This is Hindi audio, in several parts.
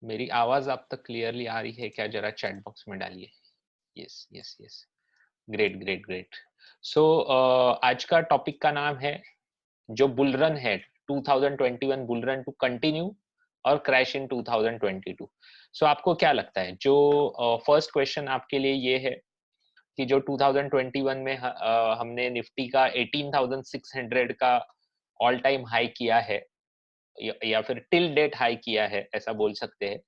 मेरी आवाज आप तक क्लियरली आ रही है क्या? जरा चैट बॉक्स में डालिए। Yes yes yes. Great great great. So आज का टॉपिक का नाम है जो बुल रन है 2021 बुल रन टू कंटिन्यू और क्रैश इन 2022। सो आपको क्या लगता है? जो फर्स्ट क्वेश्चन आपके लिए ये है कि जो 2021 में हमने निफ्टी का 18,600 का ऑल टाइम हाई किया है या फिर टिल डेट हाई किया है ऐसा बोल सकते हैं,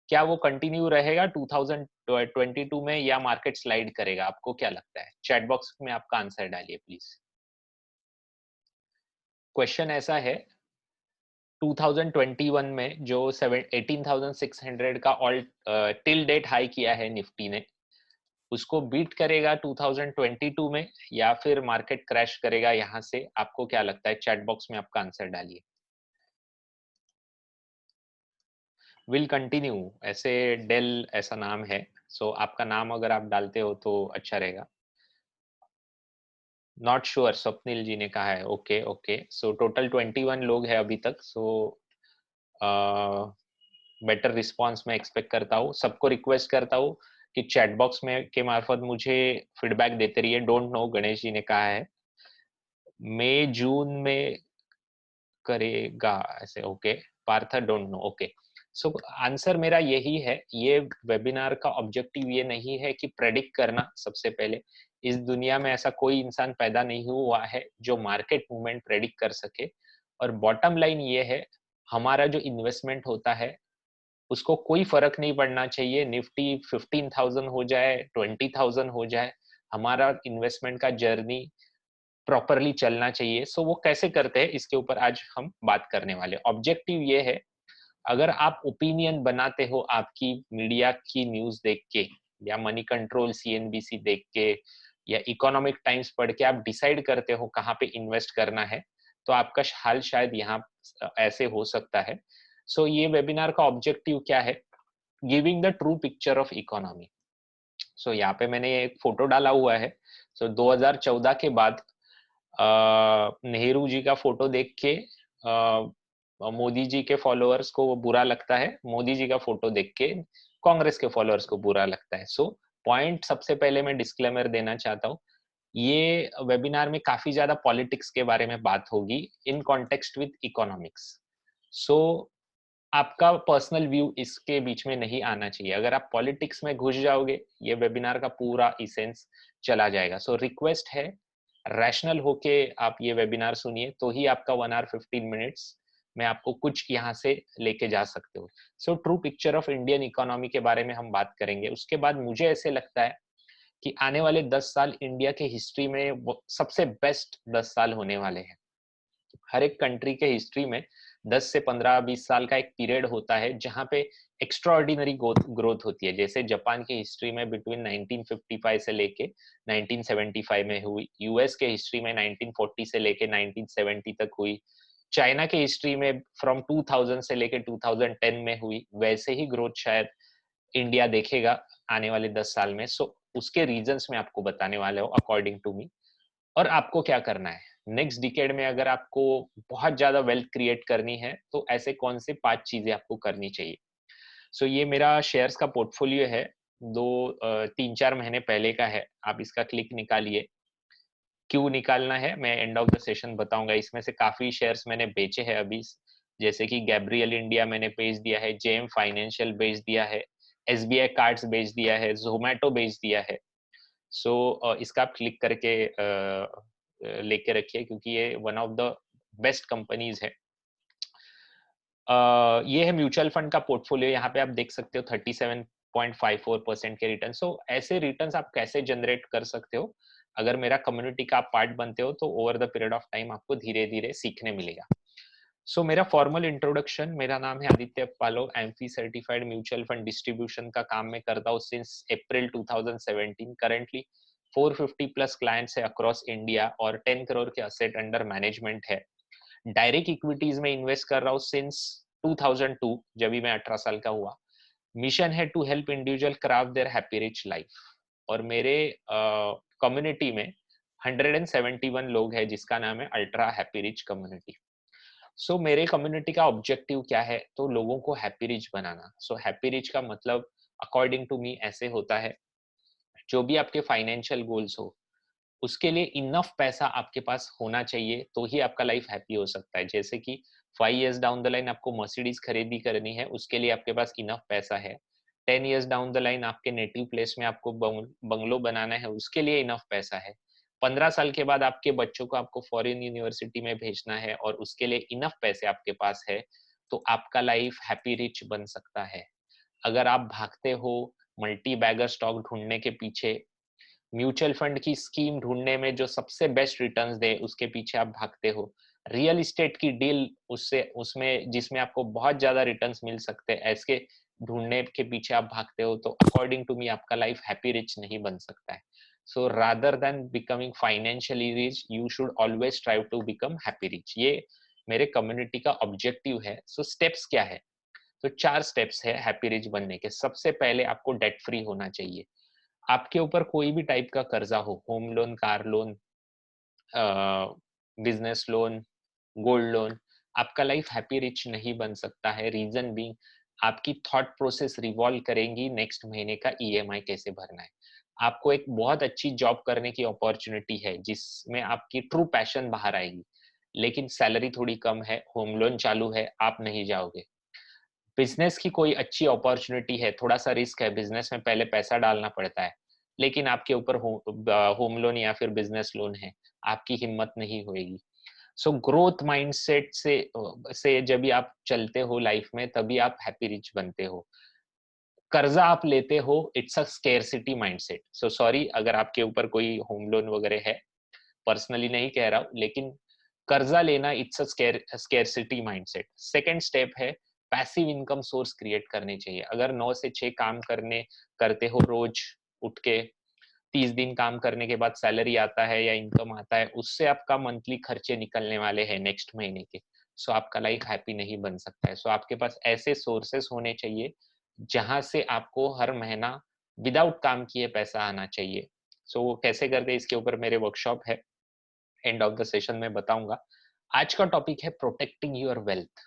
क्या वो कंटिन्यू रहेगा 2022 में या मार्केट स्लाइड करेगा? आपको क्या लगता है? चैट बॉक्स में आपका आंसर डालिए प्लीज। क्वेश्चन ऐसा है, 2021 में जो 18,600 का ऑल टिल डेट हाई किया है निफ्टी ने, उसको बीट करेगा 2022 में या फिर मार्केट क्रैश करेगा यहां से? आपको क्या लगता है? चैट बॉक्स में आपका आंसर डालिए। विल कंटिन्यू, ऐसे डेल ऐसा नाम है। सो आपका नाम अगर आप डालते हो तो अच्छा रहेगा। नॉट श्योर, स्वप्निल जी ने कहा है। Okay okay. सो टोटल 21 लोग हैं अभी तक। सो बेटर रिस्पांस मैं एक्सपेक्ट करता हूँ। सबको रिक्वेस्ट करता हूँ कि चैट बॉक्स में के मार्फत मुझे फीडबैक देते रहिए। डोंट नो, गणेश जी ने कहा है मई जून में करेगा ऐसे। Okay. Parth don't know. Okay. So answer मेरा यही है, ये वेबिनार का ऑब्जेक्टिव ये नहीं है कि प्रेडिक्ट करना। सबसे पहले, इस दुनिया में ऐसा कोई इंसान पैदा नहीं हुआ है जो मार्केट मूवमेंट प्रेडिक्ट कर सके। और बॉटम लाइन ये है, हमारा जो इन्वेस्टमेंट होता है उसको कोई फर्क नहीं पड़ना चाहिए निफ्टी 15,000 हो जाए 20,000 हो जाए, हमारा इन्वेस्टमेंट का जर्नी प्रॉपरली चलना चाहिए। सो वो कैसे करते हैं इसके ऊपर आज हम बात करने वाले। ऑब्जेक्टिव ये है, अगर आप ओपिनियन बनाते हो आपकी मीडिया की न्यूज देख के या मनी कंट्रोल सीएनबीसी देख के या इकोनॉमिक टाइम्स पढ़ के आप डिसाइड करते हो कहाँ पे इन्वेस्ट करना है, तो आपका हाल शायद यहाँ ऐसे हो सकता है। सो ये वेबिनार का ऑब्जेक्टिव क्या है? Giving the true picture of economy. So यहाँ पे मैंने एक फोटो डाला हुआ है। सो 2014 के बाद नेहरू जी का फोटो देख के मोदी जी के फॉलोअर्स को वो बुरा लगता है, मोदी जी का फोटो देख के कांग्रेस के फॉलोअर्स को बुरा लगता है। सो पॉइंट सबसे पहले मैं डिस्क्लेमर देना चाहता हूँ, ये वेबिनार में काफी ज्यादा पॉलिटिक्स के बारे में बात होगी इन कॉन्टेक्स्ट विद इकोनॉमिक्स। सो आपका पर्सनल व्यू इसके बीच में नहीं आना चाहिए। अगर आप पॉलिटिक्स में घुस जाओगे, ये वेबिनार का पूरा इसेंस चला जाएगा। सो रिक्वेस्ट है, रैशनल होके आप ये वेबिनार सुनिए, तो ही आपका 1 आवर 15 मिनट्स में आपको कुछ यहाँ से लेके जा सकते हो। So true picture of Indian economy के बारे में हम बात करेंगे। उसके बाद मुझे ऐसे लगता है कि आने वाले 10 साल इंडिया के हिस्ट्री में सबसे बेस्ट 10 साल होने वाले हैं। हर एक कंट्री के हिस्ट्री में 10 से 15 20 साल का एक पीरियड होता है जहां पे एक्स्ट्राऑर्डिनरी ग्रोथ होती है। जैसे जापान की हिस्ट्री में बिटवीन 1955 से लेके 1975 में हुई, यूएस के हिस्ट्री में 1940 से लेके 1970 तक हुई, चाइना के हिस्ट्री में फ्रॉम 2000 से लेके 2010 में हुई। वैसे ही ग्रोथ शायद इंडिया देखेगा आने वाले 10 साल में। सो उसके रीजंस मैं आपको बताने वाला हूँ अकॉर्डिंग टू मी। और आपको क्या करना है नेक्स्ट डिकेड में? अगर आपको बहुत ज्यादा वेल्थ क्रिएट करनी है तो ऐसे कौन से 5 चीजें आपको करनी चाहिए? सो ये मेरा शेयर्स का पोर्टफोलियो है, 3-4 महीने पहले का है। आप इसका क्लिक निकालिए। क्यों निकालना है मैं एंड ऑफ द सेशन बताऊंगा। इसमें से काफी शेयर्स मैंने बेचे हैं अभी, जैसे कि गैब्रियल इंडिया मैंने बेच दिया है, जेएम फाइनेंशियल बेच दिया है, एसबीआई कार्ड्स बेच दिया है, जोमेटो बेच दिया है। सो इसका आप क्लिक करके लेके रखिए, क्योंकि ये one of the best companies है। ये है म्यूचुअल फंड का पोर्टफोलियो। यहाँ पे आप देख सकते हो 37.54% के रिटर्न। सो ऐसे रिटर्न्स आप कैसे जनरेट कर सकते हो? अगर मेरा कम्युनिटी का आप पार्ट बनते हो तो over the period of time आपको धीरे धीरे सीखने मिलेगा। सो मेरा फॉर्मल इंट्रोडक्शन, मेरा नाम है आदित्य पालो, AMFI certified mutual fund distribution का काम मैं करता हूँ since April 2017। Currently 450 plus clients है अक्रॉस इंडिया और 10 करोड़ के असेट अंडर मैनेजमेंट है। डायरेक्ट इक्विटीज में इन्वेस्ट कर रहा हूँ सिंस 2002, जब भी मैं 18 साल का हुआ। मिशन है to help individual craft their happy rich life. और मेरे कम्युनिटी में 171 लोग हैं जिसका नाम है अल्ट्रा हैप्पी रिच कम्युनिटी। सो मेरे कम्युनिटी का ऑब्जेक्टिव क्या है, तो लोगों को हैप्पी रिच बनाना। सो हैप्पी रिच का मतलब अकॉर्डिंग टू मी ऐसे होता है, जो भी आपके फाइनेंशियल गोल्स हो, उसके लिए इनफ पैसा आपके पास होना चाहिए, तो ही आपका लाइफ हैप्पी हो सकता है। जैसे कि 5 इयर्स डाउन द लाइन आपको मर्सिडीज खरीदी करनी है, उसके लिए आपके पास इनफ पैसा है। 10 इयर्स डाउन द लाइन आपके नेटिव प्लेस में आपको बंगलो बनाना है, उसके लिए इनफ पैसा है। 15 साल के बाद आपके बच्चों को आपको फॉरेन यूनिवर्सिटी में भेजना है और उसके लिए इनफ पैसे आपके पास है, तो आपका लाइफ हैप्पी रिच बन सकता है। अगर आप भागते हो मल्टी बैगर स्टॉक ढूंढने के पीछे, म्यूचुअल फंड की स्कीम ढूंढने में जो सबसे बेस्ट रिटर्न्स दे उसके पीछे आप भागते हो, रियल इस्टेट की डील उससे उसमें जिसमें आपको बहुत ज्यादा रिटर्न्स मिल सकते हैं, ऐसे ढूंढने के पीछे आप भागते हो, तो अकॉर्डिंग टू मी आपका लाइफ हैप्पी रिच नहीं बन सकता है। So rather than becoming financially rich, you should always try to become happy rich. ये मेरे कम्युनिटी का ऑब्जेक्टिव है। सो स्टेप्स क्या है? तो 4 स्टेप्स है हैप्पी रिच बनने के। सबसे पहले आपको डेट फ्री होना चाहिए। आपके ऊपर कोई भी टाइप का कर्जा हो, home loan, car loan, business loan, gold loan, आपका लाइफ हैप्पी रिच नहीं बन सकता है। रीजन भी आपकी थॉट प्रोसेस रिवॉल्व करेंगी नेक्स्ट महीने का ईएमआई कैसे भरना है। आपको एक बहुत अच्छी जॉब करने की अपॉर्चुनिटी है जिसमें आपकी ट्रू पैशन बाहर आएगी, लेकिन सैलरी थोड़ी कम है, होम लोन चालू है, आप नहीं जाओगे। बिजनेस की कोई अच्छी अपॉर्चुनिटी है, थोड़ा सा रिस्क है, बिजनेस में पहले पैसा डालना पड़ता है, लेकिन आपके ऊपर होम लोन या फिर बिजनेस लोन है, आपकी हिम्मत नहीं होएगी। सो ग्रोथ माइंडसेट से जब भी आप चलते हो लाइफ में, तभी आप हैप्पी रिच बनते हो। कर्जा आप लेते हो, it's a scarcity mindset. So sorry अगर आपके ऊपर कोई होम लोन वगैरह है, पर्सनली नहीं कह रहा हूँ, लेकिन कर्जा लेना it's a scarcity mindset. Second step है पैसिव इनकम सोर्स क्रिएट करने चाहिए। अगर 9 से 6 काम करने करते हो रोज उठ के, 30 दिन काम करने के बाद सैलरी आता है या इनकम आता है, उससे आपका मंथली खर्चे निकलने वाले हैं नेक्स्ट महीने के। सो आपका लाइफ हैप्पी नहीं बन सकता है। सो आपके पास ऐसे सोर्सेस होने चाहिए जहां से आपको हर महीना विदाउट काम किए पैसा आना चाहिए। सो वो कैसे करते हैं, इसके ऊपर मेरे वर्कशॉप है, एंड ऑफ द सेशन में बताऊंगा। आज का टॉपिक है प्रोटेक्टिंग योर वेल्थ।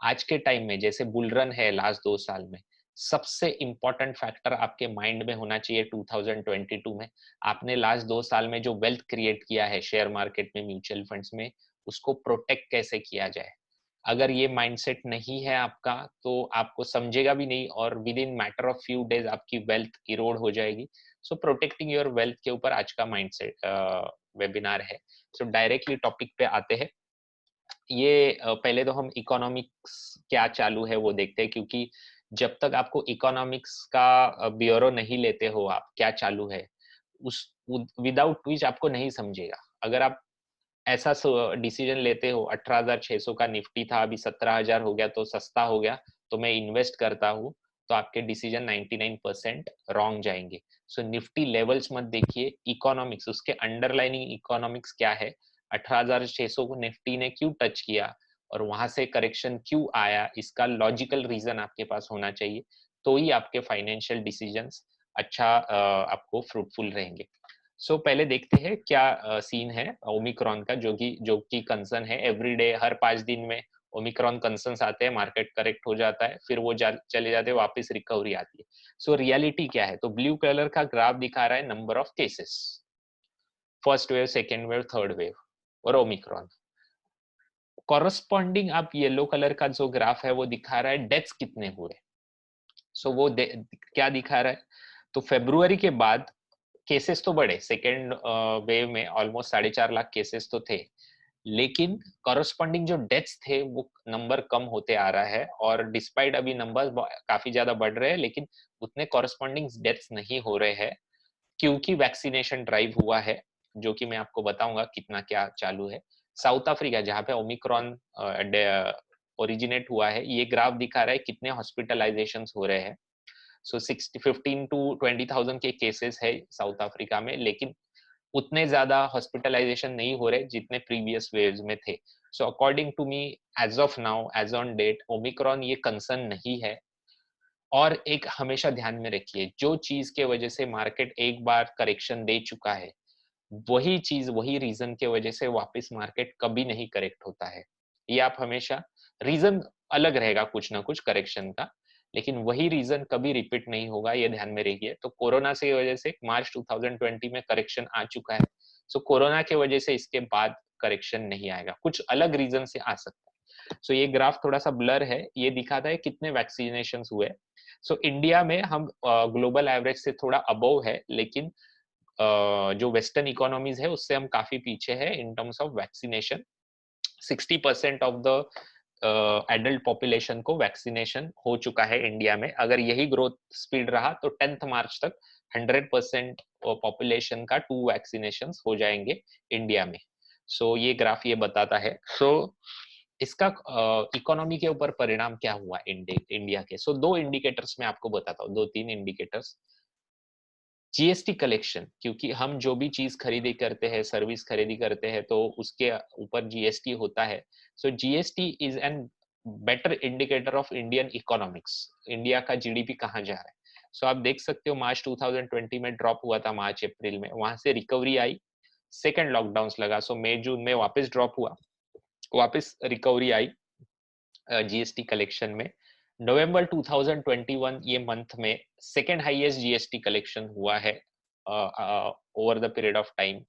आज के टाइम में जैसे बुल रन है लास्ट 2 साल में, सबसे इंपॉर्टेंट फैक्टर आपके माइंड में होना चाहिए 2022 में, आपने लास्ट 2 साल में जो वेल्थ क्रिएट किया है शेयर मार्केट में, म्यूचुअल फंड्स में, उसको प्रोटेक्ट कैसे किया जाए। अगर ये माइंडसेट नहीं है आपका, तो आपको समझेगा भी नहीं और with in matter of few days आपकी वेल्थ इरोड हो जाएगी। सो प्रोटेक्टिंग योर वेल्थ के ऊपर आज का माइंडसेट वेबिनार है। सो डायरेक्टली टॉपिक पे आते हैं। ये पहले तो हम इकोनॉमिक्स क्या चालू है वो देखते हैं, क्योंकि जब तक आपको इकोनॉमिक्स का ब्यूरो नहीं लेते हो आप क्या चालू है, उस विदाउट विच आपको नहीं समझेगा। अगर आप ऐसा डिसीजन लेते हो 18,600 का निफ्टी था, अभी 17,000 हो गया तो सस्ता हो गया, तो मैं इन्वेस्ट करता हूँ, तो आपके डिसीजन 99% रॉन्ग जाएंगे। सो निफ्टी लेवल्स मत देखिए, इकोनॉमिक्स, उसके अंडरलाइनिंग इकोनॉमिक्स क्या है, 18,600 को निफ्टी ने क्यों टच किया और वहां से करेक्शन क्यों आया, इसका लॉजिकल रीजन आपके पास होना चाहिए, तो ही आपके फाइनेंशियल डिसीजंस अच्छा आपको फ्रूटफुल रहेंगे। पहले देखते हैं क्या सीन है ओमिक्रॉन का, जो कि कंसर्न है। एवरीडे हर 5 दिन में ओमिक्रॉन कंसर्न्स आते हैं, मार्केट करेक्ट हो जाता है, फिर वो चले जाते हैं, वापस रिकवरी आती है। रियलिटी क्या है, तो ब्लू कलर का ग्राफ दिखा रहा है number of cases, first wave, second wave, third wave और ओमिक्रॉन। कॉरस्पॉन्डिंग आप येलो कलर का जो ग्राफ है वो दिखा रहा है डेथ्स कितने हुए। वो क्या दिखा रहा है, तो फेब्रुअरी के बाद केसेस तो बढ़े, सेकेंड वेव में ऑलमोस्ट 4.5 लाख केसेस तो थे, लेकिन कॉरस्पॉन्डिंग जो डेथ्स थे वो नंबर कम होते आ रहा है, और डिस्पाइट अभी नंबर काफी ज्यादा बढ़ रहे हैं, लेकिन उतने कॉरस्पॉन्डिंग डेथ्स नहीं हो रहे हैं, क्योंकि वैक्सीनेशन ड्राइव हुआ है, जो कि मैं आपको बताऊंगा कितना क्या चालू है। साउथ अफ्रीका जहाँ पे ओमिक्रॉन ओरिजिनेट हुआ है, ये ग्राफ दिखा रहा है कितने हॉस्पिटलाइजेशन हो रहे हैं। 15 to 20,000 के केसेस है साउथ अफ्रीका में, लेकिन उतने ज्यादा हॉस्पिटलाइजेशन नहीं हो रहे जितने प्रीवियस वेव्स में थे। According to me, as of now, as on date, Omicron ये कंसर्न नहीं है। और एक हमेशा ध्यान में रखिए, जो चीज के वजह से मार्केट एक बार करेक्शन दे चुका है, वही चीज, वही रीजन के वजह से वापस मार्केट कभी नहीं करेक्ट होता है। ये आप हमेशा, रीजन अलग रहेगा कुछ ना कुछ करेक्शन का, लेकिन वही रीजन कभी रिपीट नहीं होगा, ये ध्यान में रखिए। तो कोरोना से वजह से मार्च 2020 में करेक्शन आ चुका है, सो कोरोना के वजह से इसके बाद करेक्शन नहीं आएगा, कुछ अलग रीजन से आ सकता है। सो ये ग्राफ थोड़ा सा ब्लर है, ये दिखाता है कितने वैक्सीनेशन हुए। सो इंडिया में हम ग्लोबल एवरेज से थोड़ा अबव है, लेकिन जो वेस्टर्न इकोनॉमीज है उससे हम काफी पीछे है in terms of vaccination. 60% of the adult population को वैक्सीनेशन हो चुका है इंडिया में। अगर यही ग्रोथ स्पीड रहा तो 10th मार्च तक 100% पॉपुलेशन का 2 वैक्सीनेशन हो जाएंगे इंडिया में। सो ये ग्राफ ये बताता है। सो इसका इकोनॉमी के ऊपर परिणाम क्या हुआ इंडिया के। सो 2 इंडिकेटर्स मैं आपको बताता हूँ, 2-3 इंडिकेटर्स। जीएसटी कलेक्शन, क्योंकि हम जो भी चीज खरीदी करते हैं, सर्विस खरीदी करते हैं, तो उसके ऊपर जीएसटी होता है। So GST is an better indicator of Indian economics, India का जीडीपी कहाँ जा रहा है। सो आप देख सकते हो मार्च 2020 में ड्रॉप हुआ था, मार्च अप्रैल में, वहां से रिकवरी आई, सेकेंड लॉकडाउन लगा, सो मई जून में वापस ड्रॉप हुआ, वापस रिकवरी आई जीएसटी कलेक्शन में। नवंबर 2021 ये मंथ में सेकेंड हाईएस्ट जीएसटी कलेक्शन हुआ है over the period of time.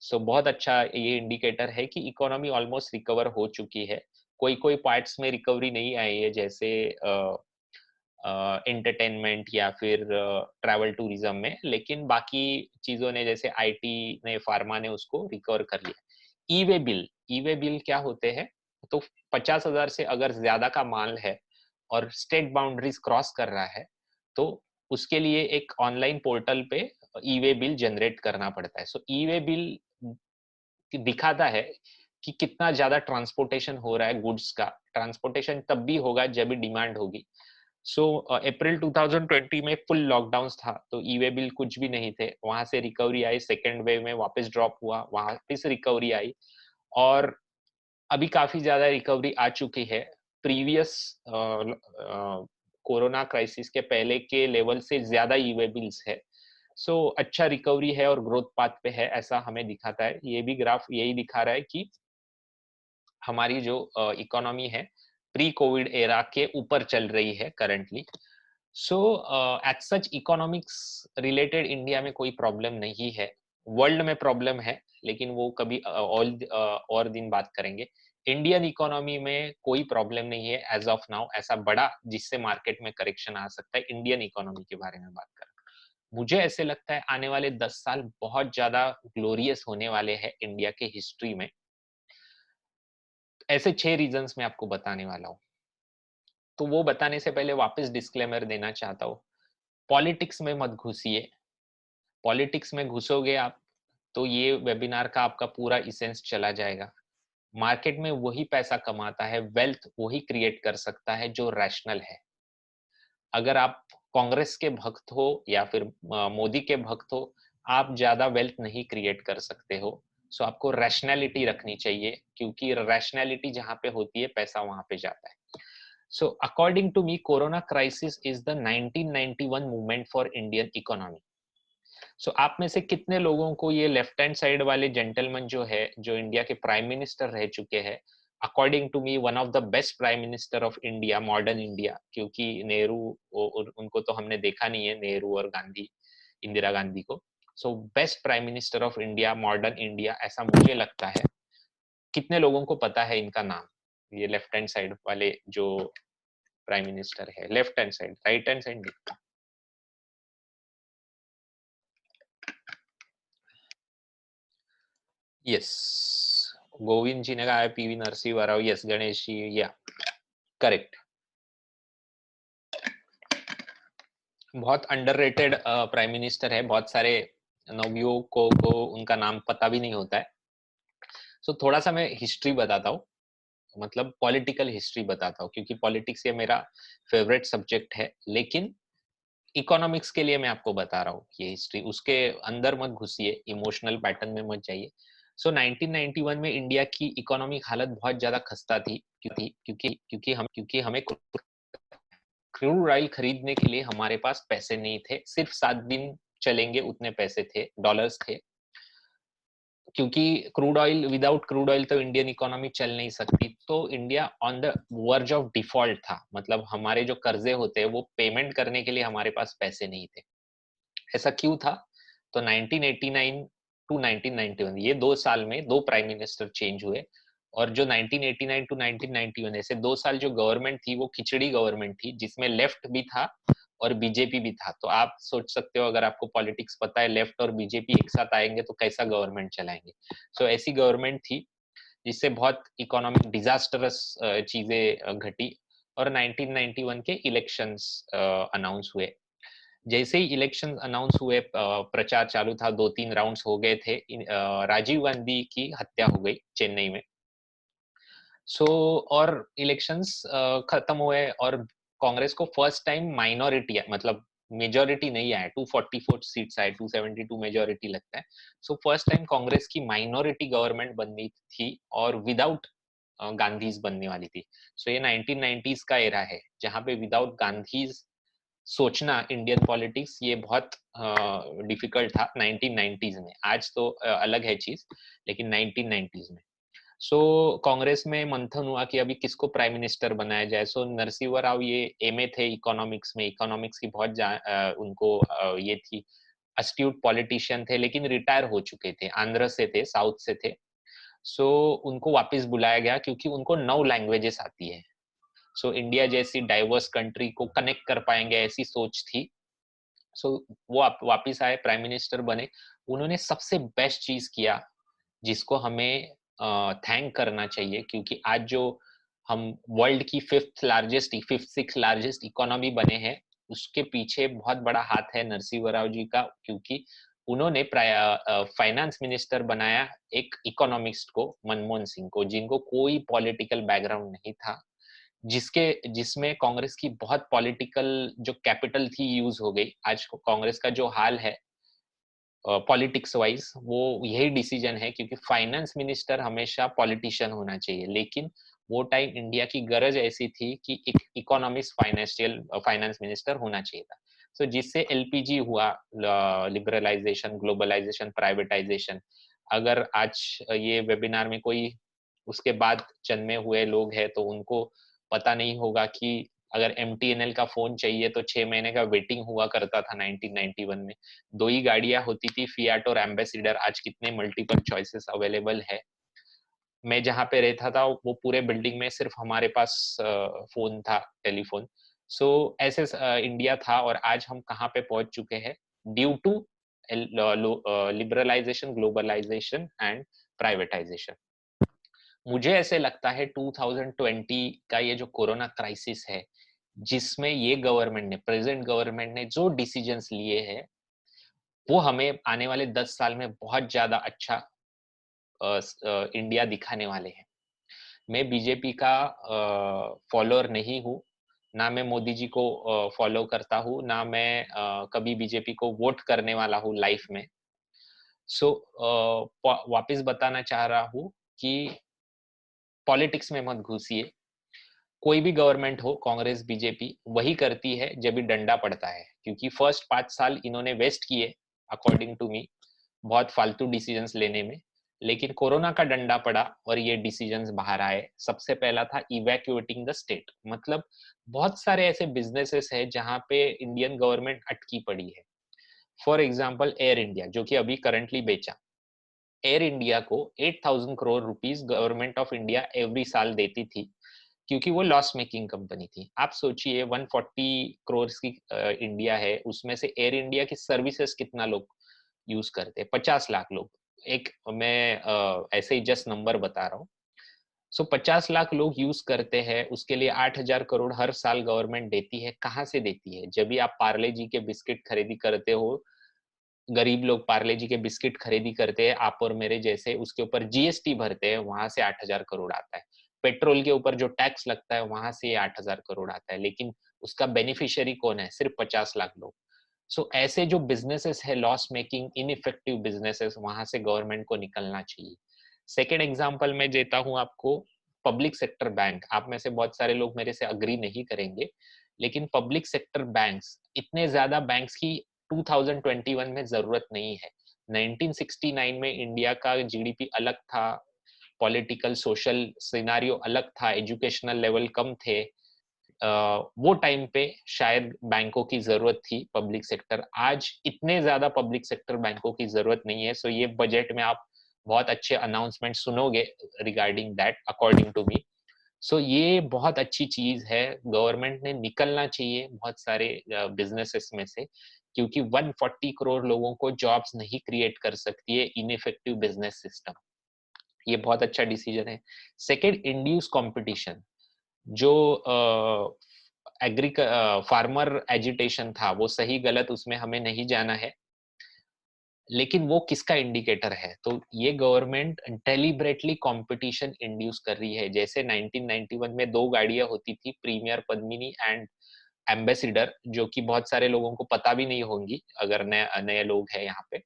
So बहुत अच्छा ये इंडिकेटर है कि इकोनॉमी ऑलमोस्ट रिकवर हो चुकी है। कोई कोई पार्ट्स में रिकवरी नहीं आई है, जैसे एंटरटेनमेंट या फिर ट्रैवल टूरिज्म में, लेकिन बाकी चीजों ने, जैसे आईटी ने, फार्मा ने उसको रिकवर कर लिया। ई वे बिल क्या होते हैं, तो 50,000 से अगर ज्यादा का माल है और स्टेट बाउंड्रीज क्रॉस कर रहा है, तो उसके लिए एक ऑनलाइन पोर्टल पे ई वे बिल जनरेट करना पड़ता है। सो ई वे बिल दिखाता है कि कितना ज्यादा ट्रांसपोर्टेशन हो रहा है गुड्स का। ट्रांसपोर्टेशन तब भी होगा जब भी डिमांड होगी। सो अप्रैल 2020 में फुल लॉकडाउन था, तो ई वे बिल कुछ भी नहीं थे, वहां से रिकवरी आई, सेकेंड वेव में वापस ड्रॉप हुआ, वापस रिकवरी आई, और अभी काफी ज्यादा रिकवरी आ चुकी है। प्रीवियस कोरोना क्राइसिस के पहले के लेवल से ज्यादा ई वे बिल्स है। सो अच्छा रिकवरी है और ग्रोथ पाथ पे है, ऐसा हमें दिखाता है। ये भी ग्राफ यही दिखा रहा है कि हमारी जो इकोनॉमी है प्री कोविड एरा के ऊपर चल रही है currently. So as such economics related India में कोई प्रॉब्लम नहीं है, वर्ल्ड में प्रॉब्लम है, लेकिन वो कभी और दिन बात करेंगे। इंडियन इकोनॉमी में कोई प्रॉब्लम नहीं है एज ऑफ नाउ, ऐसा बड़ा जिससे मार्केट में करेक्शन आ सकता है। इंडियन इकोनॉमी के बारे में बात करें, मुझे ऐसे लगता है आने वाले 10 साल बहुत ज्यादा ग्लोरियस होने वाले हैं इंडिया के हिस्ट्री में। ऐसे 6 रीजंस मैं आपको बताने वाला हूँ। तो वो बताने से पहले वापस डिस्क्लेमर देना चाहता हूँ, पॉलिटिक्स में मत घुसिए। पॉलिटिक्स में घुसोगे आप तो ये वेबिनार का आपका पूरा इसेंस चला जाएगा। मार्केट में वही पैसा कमाता है, वेल्थ वही क्रिएट कर सकता है जो रैशनल है। अगर आप कांग्रेस के भक्त हो या फिर मोदी के भक्त हो, आप ज्यादा वेल्थ नहीं क्रिएट कर सकते हो। सो आपको रैशनैलिटी रखनी चाहिए, क्योंकि रैशनैलिटी जहां पे होती है पैसा वहां पे जाता है। So according to me, corona crisis is the 1991 movement for Indian economy. So आप में से कितने लोगों को ये लेफ्ट हैंड साइड वाले जेंटलमैन जो है, जो इंडिया के प्राइम मिनिस्टर रह चुके हैं, according to me one of the best prime minister of India, modern India, क्योंकि नेहरू उनको तो हमने देखा नहीं है, नेहरू और गांधी, इंदिरा गांधी को। So best prime minister of India, modern India, ऐसा मुझे लगता है। कितने लोगों को पता है इनका नाम, ये लेफ्ट हैंड साइड वाले जो प्राइम मिनिस्टर है, left hand side, right hand side. Yes, Govind ji ने कहा है पीवी नरसिंह राव, यस गणेश जी, या करेक्ट। बहुत अंडररेटेड प्राइम मिनिस्टर है, बहुत सारे नवयुवकों को उनका नाम पता भी नहीं होता है। सो थोड़ा सा मैं हिस्ट्री बताता हूँ, मतलब पॉलिटिकल हिस्ट्री बताता हूँ, क्योंकि पॉलिटिक्स ये मेरा फेवरेट सब्जेक्ट है, लेकिन इकोनॉमिक्स के लिए मैं आपको बता रहा हूँ ये हिस्ट्री। उसके अंदर मत घुसिए, इमोशनल पैटर्न में मत जाइए। सो 1991 में इंडिया की इकोनॉमिक हालत बहुत ज्यादा खस्ता थी, क्योंकि हमें क्रूड ऑयल खरीदने के लिए हमारे पास पैसे नहीं थे, सिर्फ 7 दिन चलेंगे उतने पैसे थे, डॉलर्स थे। क्योंकि crude oil, without crude oil तो इंडियन इकोनॉमी चल नहीं सकती, तो India on the verge of default था। मतलब हमारे जो कर्जे होते हैं वो पेमेंट करने के लिए हमारे पास पैसे नहीं थे। ऐसा क्यों था? तो 1989 टू 1991 ये 2 साल में 2 प्राइम मिनिस्टर चेंज हुए, और जो 1989 टू 1991 ऐसे 2 साल जो गवर्नमेंट थी वो खिचड़ी गवर्नमेंट थी, जिसमें लेफ्ट भी था और बीजेपी भी था। तो आप सोच सकते हो, अगर आपको पॉलिटिक्स पता है, लेफ्ट और बीजेपी एक साथ आएंगे तो कैसा गवर्नमेंट चलाएंगे। सो ऐसी गवर्नमेंट थी जिससे बहुत इकोनॉमिक डिजास्टरस चीजें घटी, और 1991 के इलेक्शंस अनाउंस हुए। जैसे ही इलेक्शन अनाउंस हुए, प्रचार चालू था, 2-3 राउंड्स हो गए थे, राजीव गांधी की हत्या हो गई चेन्नई में। सो और इलेक्शंस खत्म हुए, और कांग्रेस को फर्स्ट टाइम माइनॉरिटी, मतलब मेजोरिटी नहीं आया, 244 सीट्स आए, 272 मेजोरिटी लगता है। सो फर्स्ट टाइम कांग्रेस की माइनॉरिटी गवर्नमेंट बननी थी, और विदाउट गांधीज बनने वाली थी। सो ये 1990s का एरा है जहां पे विदाउट गांधीज सोचना इंडियन पॉलिटिक्स ये बहुत डिफिकल्ट था 1990s में। आज तो अलग है चीज, लेकिन 1990s में। सो कांग्रेस में मंथन हुआ कि अभी किसको प्राइम मिनिस्टर बनाया जाए। सो नरसिंह राव ये एमए थे इकोनॉमिक्स में, इकोनॉमिक्स की बहुत उनको ये थी, अस्ट्यूट पॉलिटिशियन थे, लेकिन रिटायर हो चुके थे, आंध्र से थे, साउथ से थे। सो उनको वापस बुलाया गया क्योंकि उनको 9 लैंग्वेजेस आती है। सो इंडिया जैसी डाइवर्स कंट्री को कनेक्ट कर पाएंगे ऐसी सोच थी। सो वो वापिस आए, प्राइम मिनिस्टर बने। उन्होंने सबसे बेस्ट चीज किया जिसको हमें थैंक करना चाहिए, क्योंकि आज जो हम वर्ल्ड की फिफ्थ सिक्स लार्जेस्ट इकोनॉमी बने हैं, उसके पीछे बहुत बड़ा हाथ है नरसिंह राव जी का, क्योंकि उन्होंने फाइनेंस मिनिस्टर बनाया एक इकोनॉमिस्ट को, मनमोहन सिंह को, जिनको कोई पॉलिटिकल बैकग्राउंड नहीं था, जिसमें कांग्रेस की बहुत पॉलिटिकल जो कैपिटल थी यूज हो गई। आज कांग्रेस का जो हाल है पॉलिटिक्स वाइज, वो यही डिसीजन है, क्योंकि फाइनेंस मिनिस्टर हमेशा पॉलिटिशियन होना चाहिए, लेकिन वो टाइम इंडिया की गरज ऐसी थी कि एक इकोनॉमिक्स फाइनेंस मिनिस्टर होना चाहिए था। सो जिससे एलपीजी हुआ, लिबरलाइजेशन, ग्लोबलाइजेशन, प्राइवेटाइजेशन। अगर आज ये वेबिनार में कोई उसके बाद जन्मे हुए लोग हैं तो उनको पता नहीं होगा कि अगर एमटीएनएल का फोन चाहिए तो 6 महीने का वेटिंग हुआ करता था 1991 में। 2 ही गाड़ियां होती थी, फियाट और एम्बेसिडर। आज कितने मल्टीपल चॉइसेस अवेलेबल है। मैं जहाँ पे रहता था वो पूरे बिल्डिंग में सिर्फ हमारे पास फोन था, टेलीफोन। सो ऐसे इंडिया था, और आज हम कहाँ पे पहुंच चुके हैं, due to liberalisation, globalisation and privatisation. मुझे ऐसे लगता है 2020 का ये जो कोरोना क्राइसिस है, जिसमें ये गवर्नमेंट ने, प्रेजेंट गवर्नमेंट ने जो डिसीजंस लिए हैं, वो हमें आने वाले 10 साल में बहुत ज्यादा अच्छा इंडिया दिखाने वाले हैं। मैं बीजेपी का फॉलोअर नहीं हूँ, ना मैं मोदी जी को फॉलो करता हूँ, ना मैं कभी बीजेपी को वोट करने वाला हूँ लाइफ में। सो वापस बताना चाह रहा हूँ कि पॉलिटिक्स में मत घुसिए। कोई भी गवर्नमेंट हो, कांग्रेस बीजेपी, वही करती है जब भी डंडा पड़ता है, क्योंकि फर्स्ट 5 साल इन्होंने वेस्ट किए अकॉर्डिंग टू मी, बहुत फालतू डिसीजंस लेने में। लेकिन कोरोना का डंडा पड़ा और ये डिसीजंस बाहर आए। सबसे पहला था इवैक्यूएटिंग द स्टेट, मतलब बहुत सारे ऐसे बिजनेसेस है जहां पे इंडियन गवर्नमेंट अटकी पड़ी है। फॉर एग्जाम्पल एयर इंडिया, जो कि अभी करंटली बेचा। एयर इंडिया को 8,000 crore rupees government of India every साल देती थी, क्योंकि वो लॉस मेकिंग कंपनी थी। आप सोचिए 140 करोड़ की इंडिया है, उसमें से एयर इंडिया की सर्विसेज कितना लोग यूज करते हैं? 50 लाख लोग। एक मैं ऐसे ही जस्ट नंबर बता रहा हूँ। सो 50 लाख लोग यूज करते हैं, उसके लिए 8,000 करोड़ हर साल गवर्नमेंट देती है। कहाँ से देती है? जब भी आप पार्ले जी के बिस्किट खरीदी करते हो, गरीब लोग पार्ले जी के बिस्किट खरीदी करते हैं, आप और मेरे जैसे, उसके ऊपर जीएसटी भरते हैं, वहां से 8,000 करोड़ आता है। पेट्रोल के ऊपर जो टैक्स लगता है, वहां से 8,000 करोड़ आता है, लेकिन उसका बेनिफिशियरी कौन है? सिर्फ 50 लाख लोग। सो ऐसे जो बिजनेसेस है, लॉस मेकिंग इनइफेक्टिव बिजनेसेस, वहां से गवर्नमेंट को निकलना चाहिए। सेकेंड एग्जाम्पल मैं देता हूँ आपको, पब्लिक सेक्टर बैंक। आप में से बहुत सारे लोग मेरे से अग्री नहीं करेंगे, लेकिन पब्लिक सेक्टर बैंक्स, इतने ज्यादा बैंक्स की 2021 में जरूरत नहीं है। 1969 में इंडिया का जीडीपी अलग था, पॉलिटिकल सोशल सिनारियो अलग था, एजुकेशनल लेवल कम थे। वो टाइम पे शायद बैंकों की जरूरत थी, पब्लिक सेक्टर। आज इतने ज्यादा पब्लिक सेक्टर बैंकों की जरूरत नहीं है। सो ये बजट में आप बहुत अच्छे अनाउंसमेंट सुनोगे regarding that, according to me. So ये बहुत अच्छी चीज है, गवर्नमेंट ने निकलना चाहिए बहुत सारे बिजनेसेस में से, क्योंकि 140 करोड़ लोगों को जॉब्स नहीं क्रिएट कर सकती है इनइफेक्टिव बिजनेस सिस्टम। ये बहुत अच्छा डिसीजन है। Second, induce competition. जो फार्मर एजिटेशन था, वो सही गलत उसमें हमें नहीं जाना है, लेकिन वो किसका इंडिकेटर है? तो ये गवर्नमेंट डेलिबरेटली कंपटीशन इंड्यूस कर रही है। जैसे 1991 में दो गाड़ियां होती थी, प्रीमियर पद्मिनी एंड एम्बेसिडर, जो कि बहुत सारे लोगों को पता भी नहीं होंगी अगर नए नए लोग हैं यहाँ पे।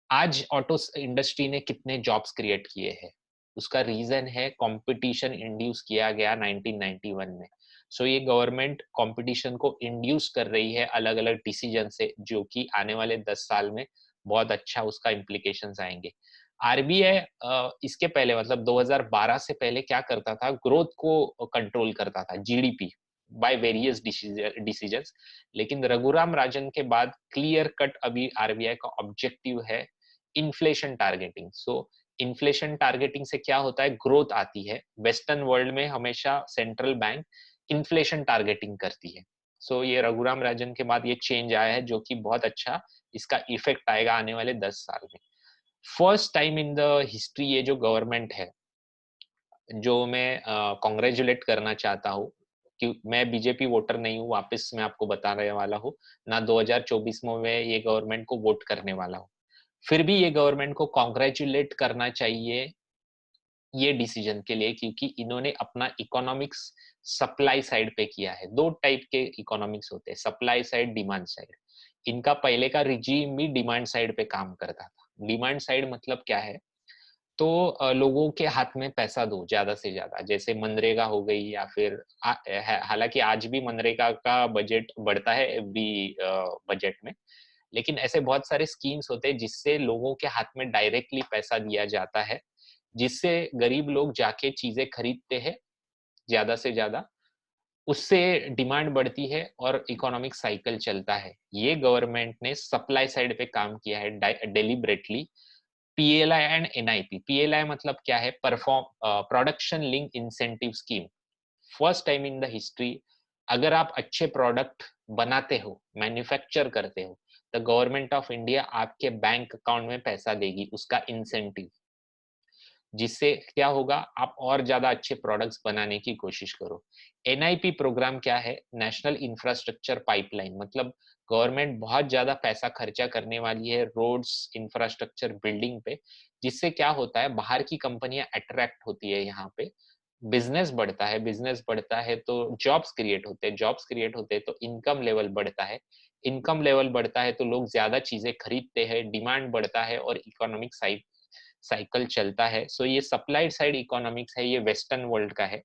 आज ऑटो इंडस्ट्री ने कितने जॉब्स क्रिएट किए हैं? उसका रीजन है कंपटीशन इंड्यूस किया गया 1991 में। सो ये गवर्नमेंट कंपटीशन को इंड्यूस कर रही है अलग अलग डिसीजन से, जो कि आने वाले 10 साल में बहुत अच्छा उसका इम्प्लीकेशंस आएंगे। आरबीआई इसके पहले मतलब 2012 से पहले क्या करता था? ग्रोथ को कंट्रोल करता था, जीडीपी बाय वेरियस डिसीजंस। लेकिन रघुराम राजन के बाद क्लियर कट अभी आरबीआई का ऑब्जेक्टिव है इन्फ्लेशन टारगेटिंग। सो इन्फ्लेशन टारगेटिंग से क्या होता है? ग्रोथ आती है। वेस्टर्न वर्ल्ड में हमेशा सेंट्रल बैंक इन्फ्लेशन टारगेटिंग करती है। सो ये रघुराम राजन के बाद ये चेंज आया है, जो कि बहुत अच्छा इसका इफेक्ट आएगा आने वाले 10 साल में। First time in the history ये जो गवर्नमेंट है, जो मैं कॉन्ग्रेचुलेट करना चाहता हूँ, कि मैं बीजेपी वोटर नहीं हूँ, वापस मैं आपको बताने वाला हूँ ना 2024 में मैं ये गवर्नमेंट को वोट करने वाला हूँ। फिर भी ये गवर्नमेंट को कॉन्ग्रेचुलेट करना चाहिए ये डिसीजन के लिए, क्योंकि इन्होंने अपना इकोनॉमिक्स सप्लाई साइड पे किया है। दो टाइप के इकोनॉमिक्स होते हैं, सप्लाई साइड, डिमांड साइड। इनका पहले का रिजीम भी डिमांड साइड पे काम करता था। डिमांड साइड मतलब क्या है? तो लोगों के हाथ में पैसा दो ज्यादा से ज्यादा, जैसे मनरेगा हो गई, या फिर हालांकि आज भी मनरेगा का बजट बढ़ता है एवरी बजट में, लेकिन ऐसे बहुत सारे स्कीम्स होते हैं जिससे लोगों के हाथ में डायरेक्टली पैसा दिया जाता है, जिससे गरीब लोग जाके चीजें खरीदते हैं ज्यादा से ज्यादा, उससे डिमांड बढ़ती है और इकोनॉमिक साइकिल चलता है। ये गवर्नमेंट ने सप्लाई साइड पे काम किया है deliberately. PLI and NIP. PLI मतलब क्या है? Production link incentive scheme. First time in the history, अगर आप अच्छे प्रोडक्ट बनाते हो, मैन्युफैक्चर करते हो, तो गवर्नमेंट ऑफ इंडिया आपके बैंक अकाउंट में पैसा देगी, उसका इंसेंटिव। जिससे क्या होगा? आप और ज्यादा अच्छे प्रोडक्ट्स बनाने की कोशिश करो। एनआईपी प्रोग्राम क्या है? National infrastructure pipeline. मतलब गवर्नमेंट बहुत ज्यादा पैसा खर्चा करने वाली है रोड्स, इंफ्रास्ट्रक्चर बिल्डिंग पे, जिससे क्या होता है? बाहर की कंपनियां अट्रैक्ट होती है यहाँ पे, बिजनेस बढ़ता है। बिजनेस बढ़ता है तो जॉब्स क्रिएट होते हैं, जॉब्स क्रिएट होते हैं तो इनकम लेवल बढ़ता है। इनकम लेवल बढ़ता है तो लोग ज्यादा चीजें खरीदते हैं, डिमांड बढ़ता है और इकोनॉमिक साइकिल चलता है। सो ये सप्लाई साइड इकोनॉमिक्स है, ये वेस्टर्न वर्ल्ड का है।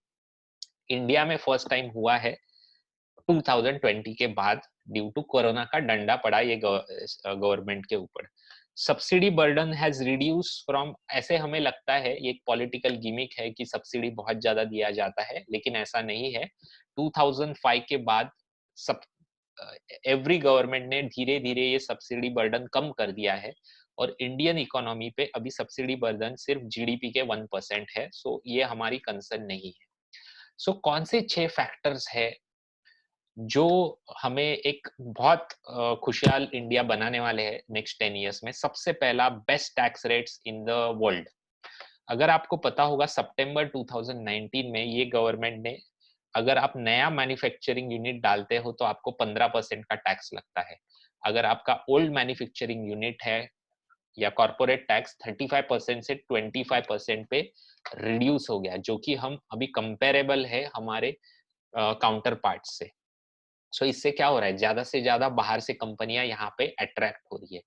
इंडिया में फर्स्ट टाइम हुआ है 2020 के बाद, ड्यू टू कोरोना का डंडा पड़ा ये गवर्नमेंट के ऊपर। Subsidy burden has reduce from, ऐसे हमें लगता है ये एक पॉलिटिकल गिमिक है कि सब्सिडी बहुत ज्यादा दिया जाता है, लेकिन ऐसा नहीं है। 2005 के बाद सब एवरी गवर्नमेंट ने धीरे धीरे ये सब्सिडी बर्डन कम कर दिया है, और इंडियन इकोनॉमी पे अभी सब्सिडी बर्डन सिर्फ जीडीपी के 1% है। सो ये हमारी कंसर्न नहीं है। सो कौन से 6 फैक्टर्स है जो हमें एक बहुत खुशहाल इंडिया बनाने वाले हैं नेक्स्ट 10 इयर्स में? सबसे पहला, best tax rates in the world. अगर आपको पता होगा सितंबर 2019 में ये गवर्नमेंट ने, अगर आप नया मैन्युफैक्चरिंग यूनिट डालते हो तो आपको 15% का टैक्स लगता है। अगर आपका ओल्ड मैन्युफैक्चरिंग यूनिट है या कॉर्पोरेट टैक्स 35% से 25% पे रिड्यूस हो गया, जो कि हम अभी कंपेरेबल है हमारे काउंटर पार्ट से। सो इससे क्या हो रहा है? ज्यादा से ज्यादा बाहर से कंपनियां यहाँ पे अट्रैक्ट हो रही है।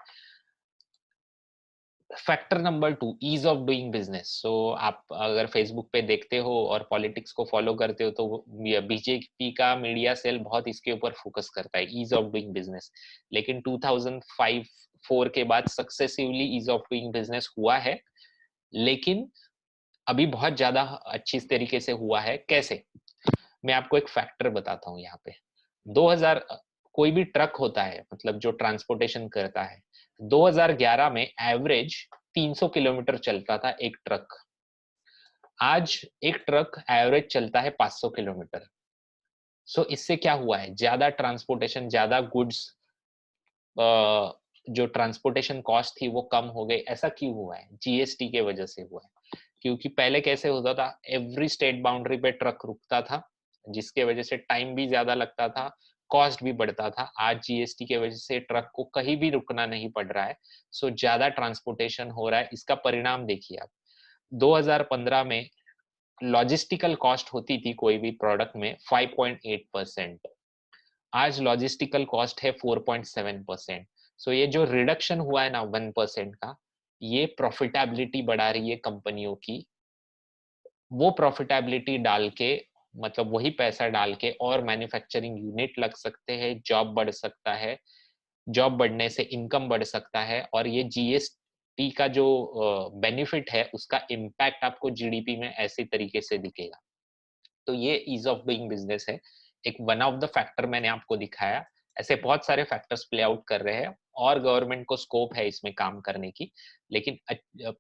Factor number 2, ease of doing business. So आप अगर फेसबुक पे देखते हो और पॉलिटिक्स को फॉलो करते हो तो बीजेपी का मीडिया सेल बहुत इसके ऊपर फोकस करता है, ईज ऑफ डूइंग बिजनेस। लेकिन 2005 2004 के बाद successively ease of doing business हुआ है, लेकिन अभी बहुत ज्यादा अच्छी तरीके से हुआ है। कैसे? मैं आपको एक फैक्टर बताता हूँ यहाँ पे। 2000 कोई भी ट्रक होता है, मतलब जो ट्रांसपोर्टेशन करता है, 2011 में एवरेज 300 किलोमीटर चलता था एक ट्रक। आज एक ट्रक एवरेज चलता है 500 किलोमीटर। सो इससे क्या हुआ है? ज्यादा ट्रांसपोर्टेशन, ज्यादा गुड्स, जो ट्रांसपोर्टेशन कॉस्ट थी वो कम हो गई। ऐसा क्यों हुआ है? जीएसटी के वजह से हुआ है। क्योंकि पहले कैसे होता था, एवरी स्टेट बाउंड्री पे ट्रक रुकता था, जिसके वजह से टाइम भी ज्यादा लगता था, कॉस्ट भी बढ़ता था। आज जीएसटी के वजह से ट्रक को कहीं भी रुकना नहीं पड़ रहा है, सो ज्यादा ट्रांसपोर्टेशन हो रहा है। इसका परिणाम देखिए आप, 2015 में लॉजिस्टिकल कॉस्ट होती थी कोई भी प्रोडक्ट में 5.8%, आज लॉजिस्टिकल कॉस्ट है 4.7%। सो ये जो रिडक्शन हुआ है ना 1% का, ये प्रॉफिटेबिलिटी बढ़ा रही है कंपनियों की। वो प्रॉफिटेबिलिटी डाल के, मतलब वही पैसा डाल के और मैन्युफैक्चरिंग यूनिट लग सकते हैं, जॉब बढ़ सकता है, जॉब बढ़ने से इनकम बढ़ सकता है, और ये जीएसटी का जो बेनिफिट है उसका इम्पैक्ट आपको जीडीपी में ऐसे तरीके से दिखेगा। तो ये ईज ऑफ डूइंग बिजनेस है, एक वन ऑफ द फैक्टर मैंने आपको दिखाया। ऐसे बहुत सारे फैक्टर्स प्ले आउट कर रहे हैं और गवर्नमेंट को स्कोप है इसमें काम करने की, लेकिन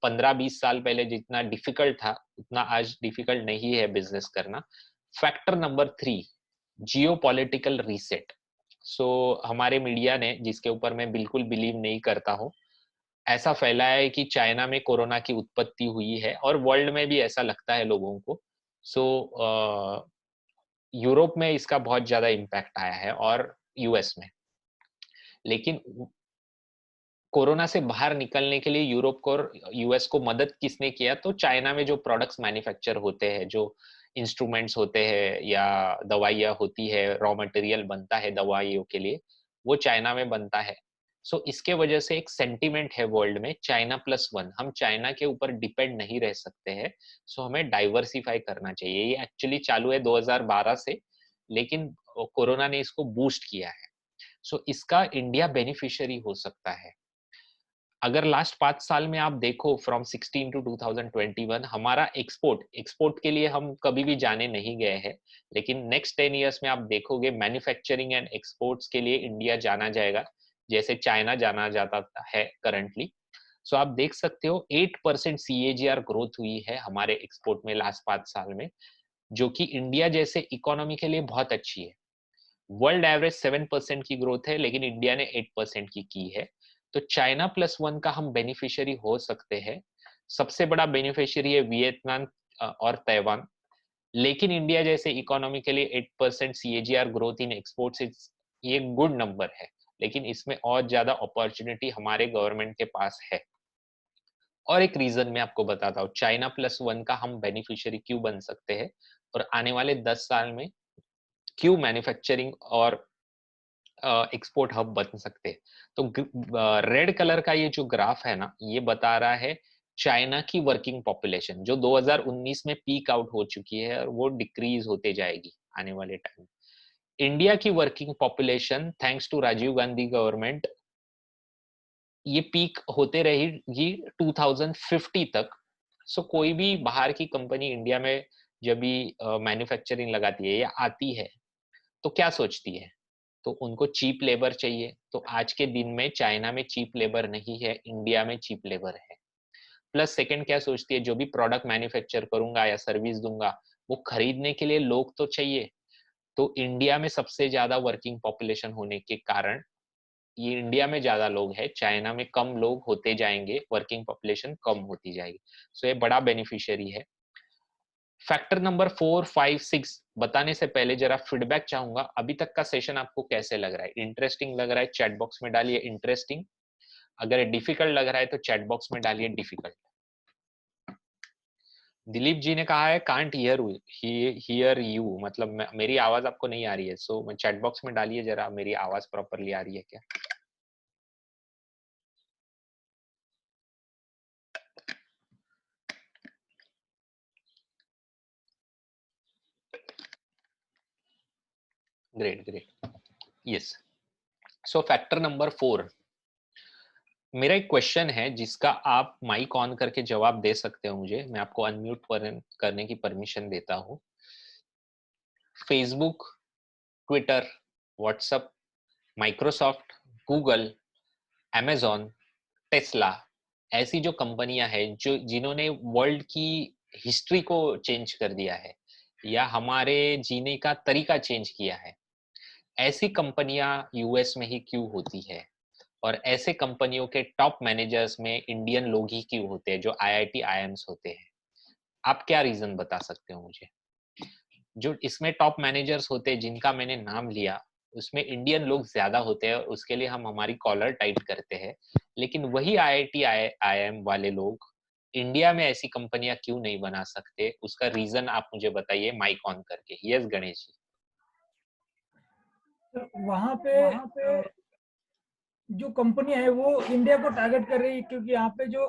15-20 साल पहले जितना डिफिकल्ट था उतना आज डिफिकल्ट नहीं है बिजनेस करना। Factor number 3, geopolitical reset. So हमारे मीडिया ने, जिसके ऊपर मैं बिल्कुल बिलीव नहीं करता हूँ, ऐसा फैलाया है कि चाइना में कोरोना की उत्पत्ति हुई है, और वर्ल्ड में भी ऐसा लगता है लोगों को। सो यूरोप में इसका बहुत ज्यादा इम्पैक्ट आया है और यूएस में। लेकिन कोरोना से बाहर निकलने के लिए यूरोप को और यूएस को मदद किसने किया? तो चाइना में जो प्रोडक्ट्स मैन्युफैक्चर होते हैं, जो इंस्ट्रूमेंट्स होते हैं या दवाइयाँ होती है, रॉ मटेरियल बनता है दवाइयों के लिए, वो चाइना में बनता है। सो इसके वजह से एक सेंटिमेंट है वर्ल्ड में, चाइना प्लस वन, हम चाइना के ऊपर डिपेंड नहीं रह सकते हैं। सो हमें डाइवर्सिफाई करना चाहिए। ये एक्चुअली चालू है 2012 से, लेकिन कोरोना ने इसको बूस्ट किया है। सो इसका इंडिया बेनिफिशियरी हो सकता है। अगर लास्ट 5 साल में आप देखो, फ्रॉम 16 टू 2021, हमारा एक्सपोर्ट के लिए हम कभी भी जाने नहीं गए हैं, लेकिन नेक्स्ट 10 ईयर्स में आप देखोगे मैन्युफैक्चरिंग एंड एक्सपोर्ट्स के लिए इंडिया जाना जाएगा, जैसे चाइना जाना जाता है करंटली। सो आप देख सकते हो 8% CAGR ग्रोथ हुई है हमारे एक्सपोर्ट में लास्ट 5 साल में, जो कि इंडिया जैसे इकोनॉमी के लिए बहुत अच्छी है। वर्ल्ड एवरेज 7% की ग्रोथ है, लेकिन इंडिया ने 8% की है। तो चाइना प्लस वन का हम बेनिफिशियरी हो सकते हैं। सबसे बड़ा बेनिफिशियरी है वियतनाम और ताइवान, लेकिन इंडिया जैसे इकोनॉमी के लिए 8% CAGR ग्रोथ इन एक्सपोर्ट्स, ये गुड नंबर है, लेकिन इसमें और ज्यादा अपॉर्चुनिटी हमारे गवर्नमेंट के पास है। और एक रीजन मैं आपको बताता हूँ, चाइना प्लस वन का हम बेनिफिशियरी क्यों बन सकते हैं, और आने वाले 10 साल में क्यों मैन्युफैक्चरिंग और एक्सपोर्ट हब बन सकते हैं। तो रेड कलर का ये जो ग्राफ है ना, ये बता रहा है चाइना की वर्किंग पॉपुलेशन, जो 2019 में पीक आउट हो चुकी है और वो डिक्रीज होते जाएगी आने वाले टाइम। इंडिया की working population, thanks to Rajiv Gandhi government, ये पीक होते रहेगी 2050 तक। सो कोई भी बाहर की कंपनी इंडिया में जब भी मैन्युफैक्चरिंग लगाती है या आती है, तो क्या सोचती है? तो उनको चीप लेबर चाहिए। तो आज के दिन में चाइना में चीप लेबर नहीं है, इंडिया में चीप लेबर है। प्लस सेकंड क्या सोचती है, जो भी प्रोडक्ट मैन्युफैक्चर करूंगा या सर्विस दूंगा, वो खरीदने के लिए लोग तो चाहिए। तो इंडिया में सबसे ज्यादा वर्किंग पॉपुलेशन होने के कारण ये इंडिया में ज्यादा लोग हैं, चाइना में कम लोग होते जाएंगे, वर्किंग पॉपुलेशन कम होती जाएगी। सो ये बड़ा बेनिफिशियरी है। फैक्टर नंबर 4, 5, 6 बताने से पहले जरा फीडबैक चाहूंगा, अभी तक का सेशन आपको कैसे लग रहा है? इंटरेस्टिंग लग रहा है? चैट बॉक्स में डालिए इंटरेस्टिंग। अगर डिफिकल्ट लग रहा है तो चैट बॉक्स में डालिए डिफिकल्ट। दिलीप जी ने कहा है कांट हियर यू, मतलब मेरी आवाज आपको नहीं आ रही है। सो मैं चैट बॉक्स में डालिए जरा, मेरी आवाज प्रॉपरली आ रही है क्या? Great great, yes. So factor number 4, मेरा एक क्वेश्चन है जिसका आप माइक ऑन करके जवाब दे सकते हो मुझे, मैं आपको अनम्यूट करने की परमिशन देता हूँ। Facebook, Twitter, WhatsApp, Microsoft, Google, Amazon, Tesla, ऐसी जो कंपनियां हैं जो जिन्होंने वर्ल्ड की हिस्ट्री को चेंज कर दिया है या हमारे जीने का तरीका चेंज किया है, ऐसी कंपनियां यूएस में ही क्यों होती है? और ऐसे कंपनियों के टॉप मैनेजर्स में इंडियन लोग ही क्यों होते हैं जो आईआईटी आईएम्स होते हैं? आप क्या रीजन बता सकते हो मुझे? जो इसमें टॉप मैनेजर्स होते हैं जिनका मैंने नाम लिया, उसमें इंडियन लोग ज्यादा होते हैं और उसके लिए हम हमारी कॉलर टाइट करते हैं, लेकिन वही आईआईटी आईएम वाले लोग इंडिया में ऐसी कंपनियां क्यों नहीं बना सकते? उसका रीजन आप मुझे बताइए माइक ऑन करके। यस गणेश जी। वहाँ पे जो कंपनी है वो इंडिया को टारगेट कर रही है, क्योंकि यहाँ पे जो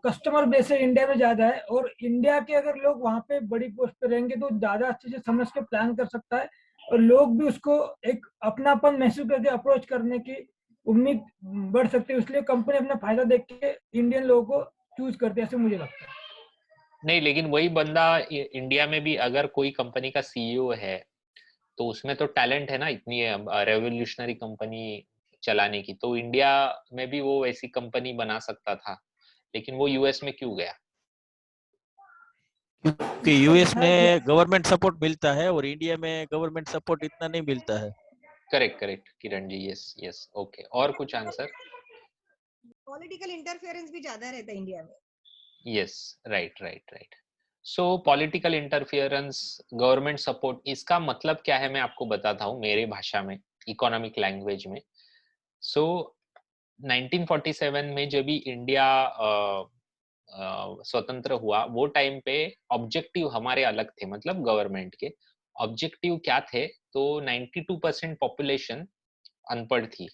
कस्टमर बेस है इंडिया में ज्यादा है, और इंडिया के अगर लोग वहाँ पे बड़ी पोस्ट पे रहेंगे तो ज्यादा अच्छे से समझ के प्लान कर सकता है, और लोग भी उसको एक अपनापन महसूस करके अप्रोच करने की उम्मीद बढ़ सकती है। इसलिए कंपनी अपना फायदा देख के इंडियन लोगों को चूज करती है, ऐसे मुझे लगता है। नहीं, लेकिन वही बंदा इंडिया में भी अगर कोई कंपनी का सीईओ है तो उसमें तो टैलेंट है ना, इतनी रेवोल्यूशनरी कंपनी चलाने की, तो इंडिया में भी वो ऐसी कंपनी बना सकता था, लेकिन वो यूएस में क्यों गया? इस क्योंकि पर यूएस दिखाया गया। में गवर्नमेंट सपोर्ट मिलता है और इंडिया में गवर्नमेंट सपोर्ट इतना नहीं मिलता है। Correct correct Kiran ji, yes yes, okay. और कुछ आंसर? पॉलिटिकल इंटरफेरेंस भी ज्यादा रहता है इंडिया में। Yes, right right right. सो पॉलिटिकल इंटरफियरेंस, गवर्नमेंट सपोर्ट, इसका मतलब क्या है मैं आपको बताता हूँ मेरे भाषा में, इकोनॉमिक लैंग्वेज में। सो 1947 में जब भी इंडिया स्वतंत्र हुआ, वो टाइम पे ऑब्जेक्टिव हमारे अलग थे, मतलब गवर्नमेंट के ऑब्जेक्टिव क्या थे? तो 92% पॉपुलेशन अनपढ़ थी,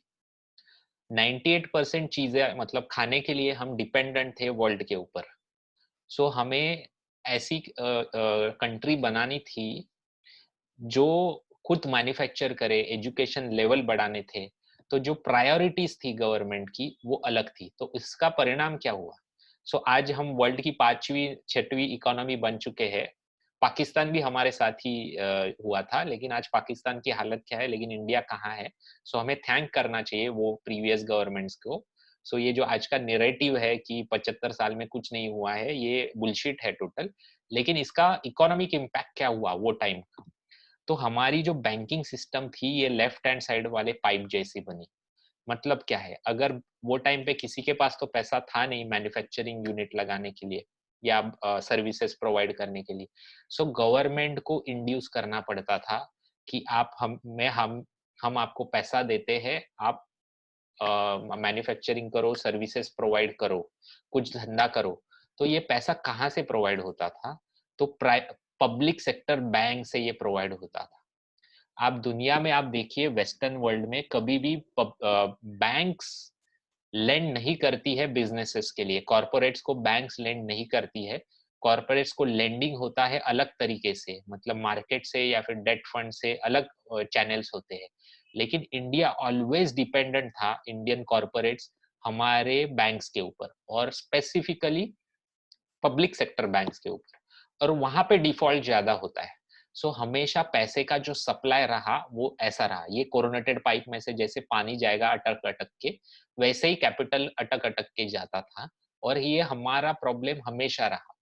98% चीजें मतलब खाने के लिए हम डिपेंडेंट थे वर्ल्ड के ऊपर। सो हमें ऐसी कंट्री बनानी थी जो खुद मैन्युफैक्चर करे, एजुकेशन लेवल बढ़ाने थे, तो जो प्रायोरिटीज थी गवर्नमेंट की वो अलग थी। तो इसका परिणाम क्या हुआ? आज हम वर्ल्ड की 5वीं 6वीं इकोनॉमी बन चुके हैं। पाकिस्तान भी हमारे साथ ही हुआ था, लेकिन आज पाकिस्तान की हालत क्या है, लेकिन इंडिया कहाँ है? हमें थैंक करना चाहिए वो प्रीवियस गवर्नमेंट्स को। ये जो आज का नैरेटिव है कि 75 साल में कुछ नहीं हुआ है, ये बुलशिट है टोटल। लेकिन इसका इकोनॉमिक इम्पैक्ट क्या हुआ वो टाइम? तो हमारी जो बैंकिंग सिस्टम थी ये लेफ्ट हैंड साइड वाले पाइप जैसी बनी। मतलब क्या है, अगर वो टाइम पे किसी के पास तो पैसा था नहीं मैन्युफैक्चरिंग यूनिट लगाने के लिए या सर्विसेज प्रोवाइड करने के लिए, गवर्नमेंट को इंड्यूस करना पड़ता था कि आप हम आपको पैसा देते हैं, आप मैन्युफैक्चरिंग करो, सर्विसेज प्रोवाइड करो, कुछ धंधा करो। तो ये पैसा कहाँ से प्रोवाइड होता था? तो पब्लिक सेक्टर बैंक से ये प्रोवाइड होता था। आप दुनिया में आप देखिए, वेस्टर्न वर्ल्ड में कभी भी बैंक्स लेंड नहीं करती है बिजनेसेस के लिए, कॉर्पोरेट्स को बैंक्स लेंड नहीं करती है। कॉर्पोरेट्स को लेंडिंग होता है अलग तरीके से, मतलब मार्केट से या फिर डेट फंड से, अलग चैनल्स होते हैं। लेकिन इंडिया ऑलवेज डिपेंडेंट था, इंडियन कॉर्पोरेट्स, हमारे बैंक्स के ऊपर, और स्पेसिफिकली पब्लिक सेक्टर बैंक्स के ऊपर, और वहां पे डिफॉल्ट ज्यादा होता है। हमेशा पैसे का जो सप्लाई रहा वो ऐसा रहा, ये कोरोनेटेड पाइप में से जैसे पानी जाएगा अटक अटक के, वैसे ही कैपिटल अटक अटक के जाता था, और ये हमारा प्रॉब्लम हमेशा रहा।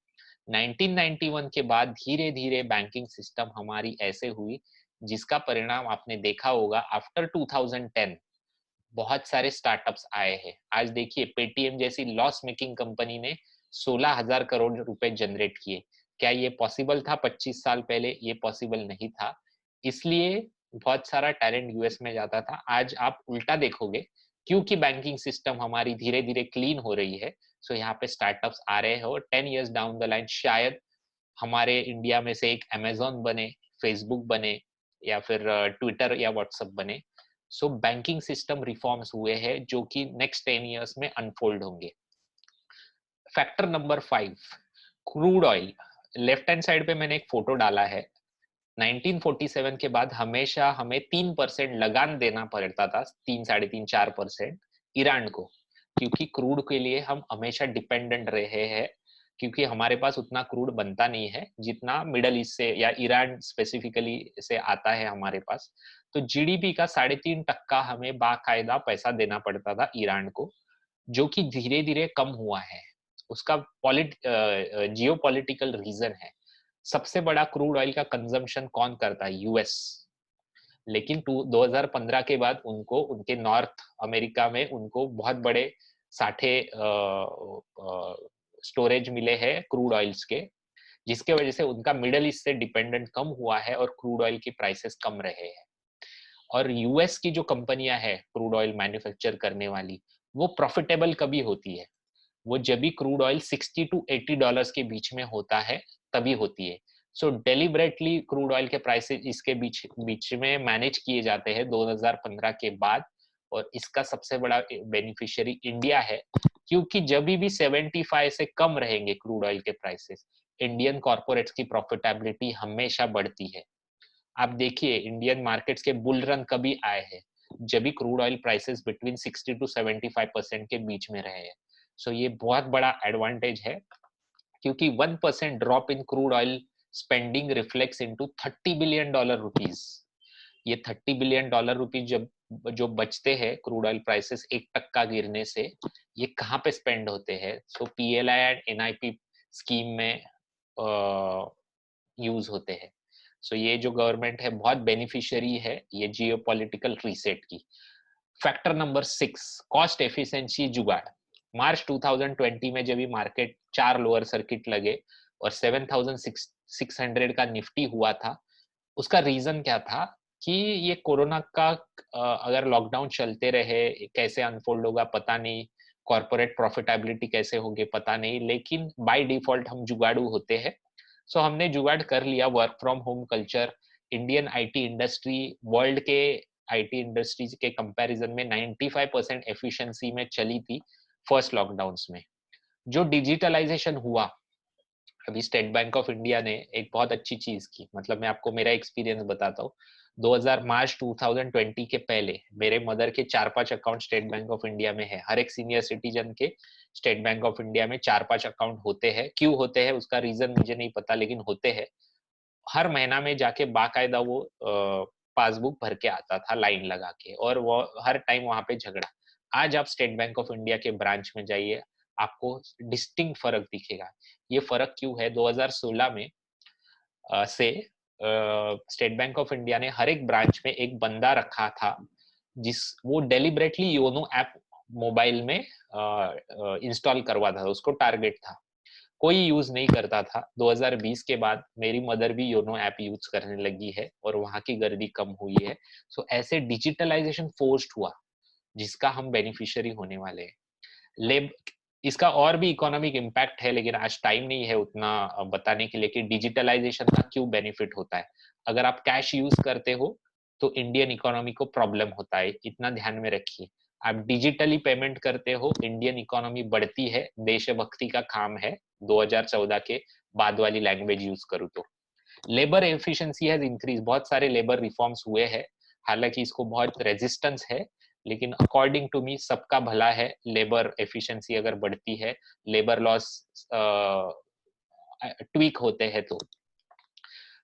1991 के बाद धीरे धीरे बैंकिंग सिस्टम हमारी ऐसे हुई, जिसका परिणाम आपने देखा होगा आफ्टर 2010 बहुत सारे स्टार्टअप्स आए हैं। आज देखिए पेटीएम जैसी लॉस मेकिंग कंपनी ने 16,000 करोड़ रुपए जनरेट किए। क्या ये पॉसिबल था 25 साल पहले? ये पॉसिबल नहीं था। इसलिए बहुत सारा टैलेंट यूएस में जाता था। आज आप उल्टा देखोगे, क्योंकि बैंकिंग सिस्टम हमारी धीरे धीरे क्लीन हो रही है, यहाँ पे स्टार्टअप्स आ रहे हैं, और 10 इयर्स डाउन द लाइन शायद हमारे इंडिया में से एक अमेजोन बने, फेसबुक बने, या फिर ट्विटर या व्हाट्सएप बने। बैंकिंग सिस्टम रिफॉर्म्स हुए हैं जो कि नेक्स्ट 10 इयर्स में अनफोल्ड होंगे। Factor number 5, crude oil. Left hand side पे मैंने एक फोटो डाला है। 1947 के बाद हमेशा हमें 3% लगान देना पड़ता था, 3, 3.5, 4% ईरान को। क्योंकि क्रूड के लिए हम हमेशा डिपेंडेंट रहे हैं, क्योंकि हमारे पास उतना क्रूड बनता नहीं है जितना मिडल ईस्ट से या ईरान स्पेसिफिकली से आता है हमारे पास। तो जीडीपी का 3.5% हमें बाकायदा पैसा देना पड़ता था ईरान को, जो कि धीरे धीरे कम हुआ है। उसका जियो पॉलिटिकल रीजन है। सबसे बड़ा क्रूड ऑयल का कंजम्पशन कौन करता है? यूएस। लेकिन 2015 के बाद उनको उनके नॉर्थ अमेरिका में उनको बहुत बड़े साठे स्टोरेज मिले हैं क्रूड ऑयल्स के, जिसके वजह से उनका मिडल ईस्ट से डिपेंडेंट कम हुआ है और क्रूड ऑयल की प्राइसेस कम रहे हैं। और यूएस की जो कंपनियां हैं क्रूड ऑयल मैन्युफैक्चर करने वाली, वो प्रॉफिटेबल कभी होती है, वो जब भी क्रूड ऑयल $60 to $80 के बीच में होता है तभी होती है। सो डेलिबरेटली क्रूड ऑयल के प्राइसेस इसके बीच बीच में मैनेज किए जाते हैं 2015 के बाद, और इसका सबसे बड़ा बेनिफिशियरी इंडिया है, क्योंकि जब भी 75 से कम रहेंगे क्रूड ऑयल के प्राइसेस, इंडियन कॉर्पोरेट्स की प्रॉफिटेबिलिटी हमेशा बढ़ती है। आप देखिए इंडियन मार्केट्स के बुल रन कभी आए हैं जब भी crude oil prices between 60 to 75% के बीच में रहे हैं। सो ये बहुत बड़ा एडवांटेज है, क्योंकि 1% drop in crude oil spending reflects into $30 billion। ये $30 billion जब जो बचते हैं क्रूड ऑयल प्राइसेस 1% गिरने से, ये कहाँ पे स्पेंड होते हैं? सो पीएलआई एंड एनआईपी स्कीम में यूज होते हैं। सो ये जो गवर्नमेंट है बहुत बेनिफिशियरी है ये जियोपॉलिटिकल रीसेट की। फैक्टर नंबर 6, कॉस्ट एफिशिएंसी जुगाड़। मार्च 2020 में जब भी मार्केट 4 लोअर सर्किट लगे और 7600 का निफ्टी हुआ था, उसका रीजन क्या था कि ये कोरोना का अगर लॉकडाउन चलते रहे कैसे अनफोल्ड होगा पता नहीं, कॉर्पोरेट प्रॉफिटेबिलिटी कैसे होगी पता नहीं, लेकिन बाय डिफॉल्ट हम जुगाड़ू होते हैं। सो हमने जुगाड़ कर लिया। Work from home culture, Indian IT industry world के आईटी इंडस्ट्रीज के कंपैरिजन में 95% एफिशिएंसी में चली थी फर्स्ट लॉकडाउन्स में। जो डिजिटलाइजेशन हुआ, अभी स्टेट बैंक ऑफ इंडिया ने एक बहुत अच्छी चीज की, मतलब मैं आपको मेरा एक्सपीरियंस बताता हूँ। 2000 मार्च 2020 के पहले मेरे मदर के 4-5 account state bank of India में है। हर एक सीनियर सिटीजन के स्टेट बैंक ऑफ इंडिया में 4-5 अकाउंट होते हैं। क्यों होते हैं उसका रीजन मुझे नहीं पता, लेकिन होते हैं। हर महीना में जाके बाकायदा वो पासबुक भर के आता था लाइन लगा के, और वो हर टाइम वहां पे झगड़ा। आज आप स्टेट बैंक ऑफ इंडिया के ब्रांच में जाइए, आपको डिस्टिंक्ट फर्क दिखेगा। ये फर्क क्यों है? 2016 में से स्टेट बैंक ऑफ इंडिया ने हर एक ब्रांच में एक बंदा रखा था, जिस वो डेलिबरेटली योनो ऐप मोबाइल में इंस्टॉल करवाता था, उसको टारगेट था। कोई यूज नहीं करता था। 2020 के बाद मेरी मदर भी योनो ऐप यूज करने लगी है और वहां की गर्दी कम हुई है। सो ऐसे डिजिटलाइजेशन फोर्स्ड हुआ, जिसका हम बेनिफिशियरी होने वाले हैं। लेब इसका और भी इकोनॉमिक इम्पैक्ट है, लेकिन आज टाइम नहीं है उतना बताने के लिए कि डिजिटलाइजेशन का क्यों बेनिफिट होता है। अगर आप कैश यूज करते हो तो इंडियन इकोनॉमी को प्रॉब्लम होता है, इतना ध्यान में रखिए। आप डिजिटली पेमेंट करते हो, इंडियन इकोनॉमी बढ़ती है। देशभक्ति का काम है 2014 के बाद वाली लैंग्वेज यूज करूँ तो। लेबर एफिशिएंसी हैज इंक्रीज, बहुत सारे लेबर रिफॉर्म्स हुए हैं, हालांकि इसको बहुत रेजिस्टेंस है, लेकिन अकॉर्डिंग टू मी सबका भला है। लेबर एफिशिएंसी अगर बढ़ती है, लेबर लॉस ट्वीक होते हैं तो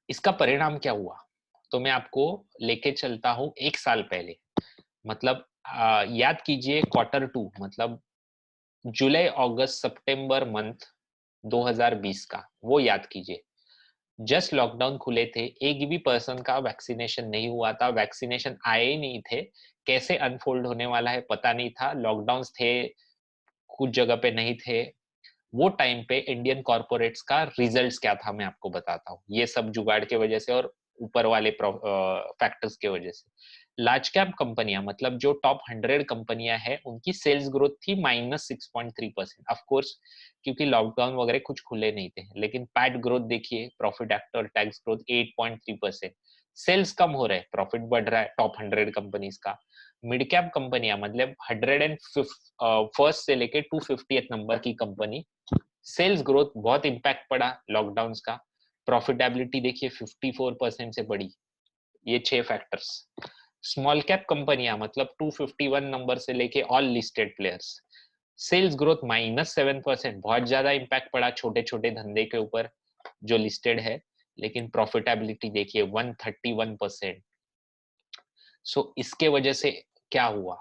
इसका परिणाम क्या हुआ, तो मैं आपको लेके चलता हूँ 1 साल पहले। मतलब याद कीजिए Q2, मतलब जुलाई अगस्त सितंबर मंथ 2020 का, वो याद कीजिए। जस्ट लॉकडाउन खुले थे, एक भी पर्सन का वैक्सीनेशन नहीं हुआ था, वैक्सीनेशन आए ही नहीं थे। कैसे अनफोल्ड होने वाला है पता नहीं था। लॉकडाउन्स थे, कुछ जगह पे नहीं थे। वो टाइम पे इंडियन कॉर्पोरेट्स का रिजल्ट्स क्या था मैं आपको बताता हूँ, ये सब जुगाड़ के वजह से और ऊपर वाले फैक्टर्स के वजह से। लार्ज कैप कंपनियां, मतलब जो टॉप 100 कंपनियां हैं, उनकी सेल्स ग्रोथ थी -6.3%। ऑफ कोर्स क्योंकि लॉकडाउन वगैरह कुछ खुले नहीं थे, लेकिन पैट ग्रोथ देखिए, profit after tax growth 8.3%। Sales कम हो रहे, प्रॉफिट बढ़ रहा है टॉप 100 कंपनीज का। मिड कैप कंपनियां, मतलब 101st से लेके 250th नंबर की कंपनी, सेल्स ग्रोथ बहुत इंपैक्ट पड़ा लॉकडाउन का। प्रॉफिटेबिलिटी देखिए 54% से बढ़ी। ये 6 फैक्टर्स। स्मॉल कैप कंपनियां, मतलब 251 नंबर से लेके all listed players, sales growth -7%, बहुत ज्यादा इम्पैक्ट पड़ा छोटे छोटे धंधे के ऊपर जो लिस्टेड है, लेकिन प्रॉफिटेबिलिटी देखिए 131%। सो इसके वजह से क्या हुआ,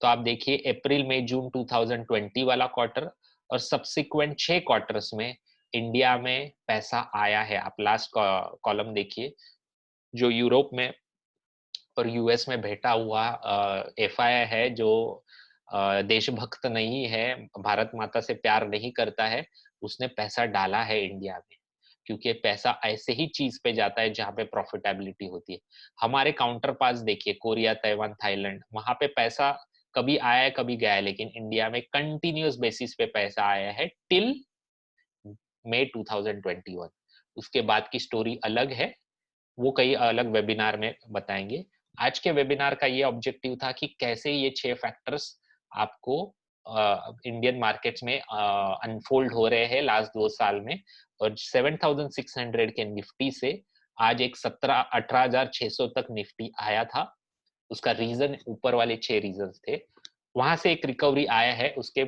तो आप देखिए अप्रैल मई जून 2020 वाला क्वार्टर और सब्सिक्वेंट 6 क्वार्टर्स में इंडिया में पैसा आया है। आप लास्ट कॉलम देखिए, जो यूरोप में और यूएस में बैठा हुआ एफआई है, जो देशभक्त नहीं है, भारत माता से प्यार नहीं करता है, उसने पैसा डाला है इंडिया में, क्योंकि पैसा ऐसे ही चीज पे जाता है जहाँ पे प्रॉफिटेबिलिटी होती है। हमारे काउंटर पार्ट्स देखिए, कोरिया, ताइवान, थाईलैंड, वहां पे पैसा कभी आया है कभी गया है, लेकिन इंडिया में कंटिन्यूअस बेसिस पे पैसा आया है टिल मई 2021। उसके बाद की स्टोरी अलग है, वो कई अलग वेबिनार में बताएंगे। आज के वेबिनार का ये ऑब्जेक्टिव था कि कैसे ये 6 फैक्टर्स आपको इंडियन मार्केट्स में अनफोल्ड हो रहे हैं लास्ट 2 साल में, और 7600 के निफ्टी से आज एक 18,600 तक निफ्टी आया था। उसका रीजन ऊपर वाले 6 रीजन थे, वहां से एक रिकवरी आया है, उसके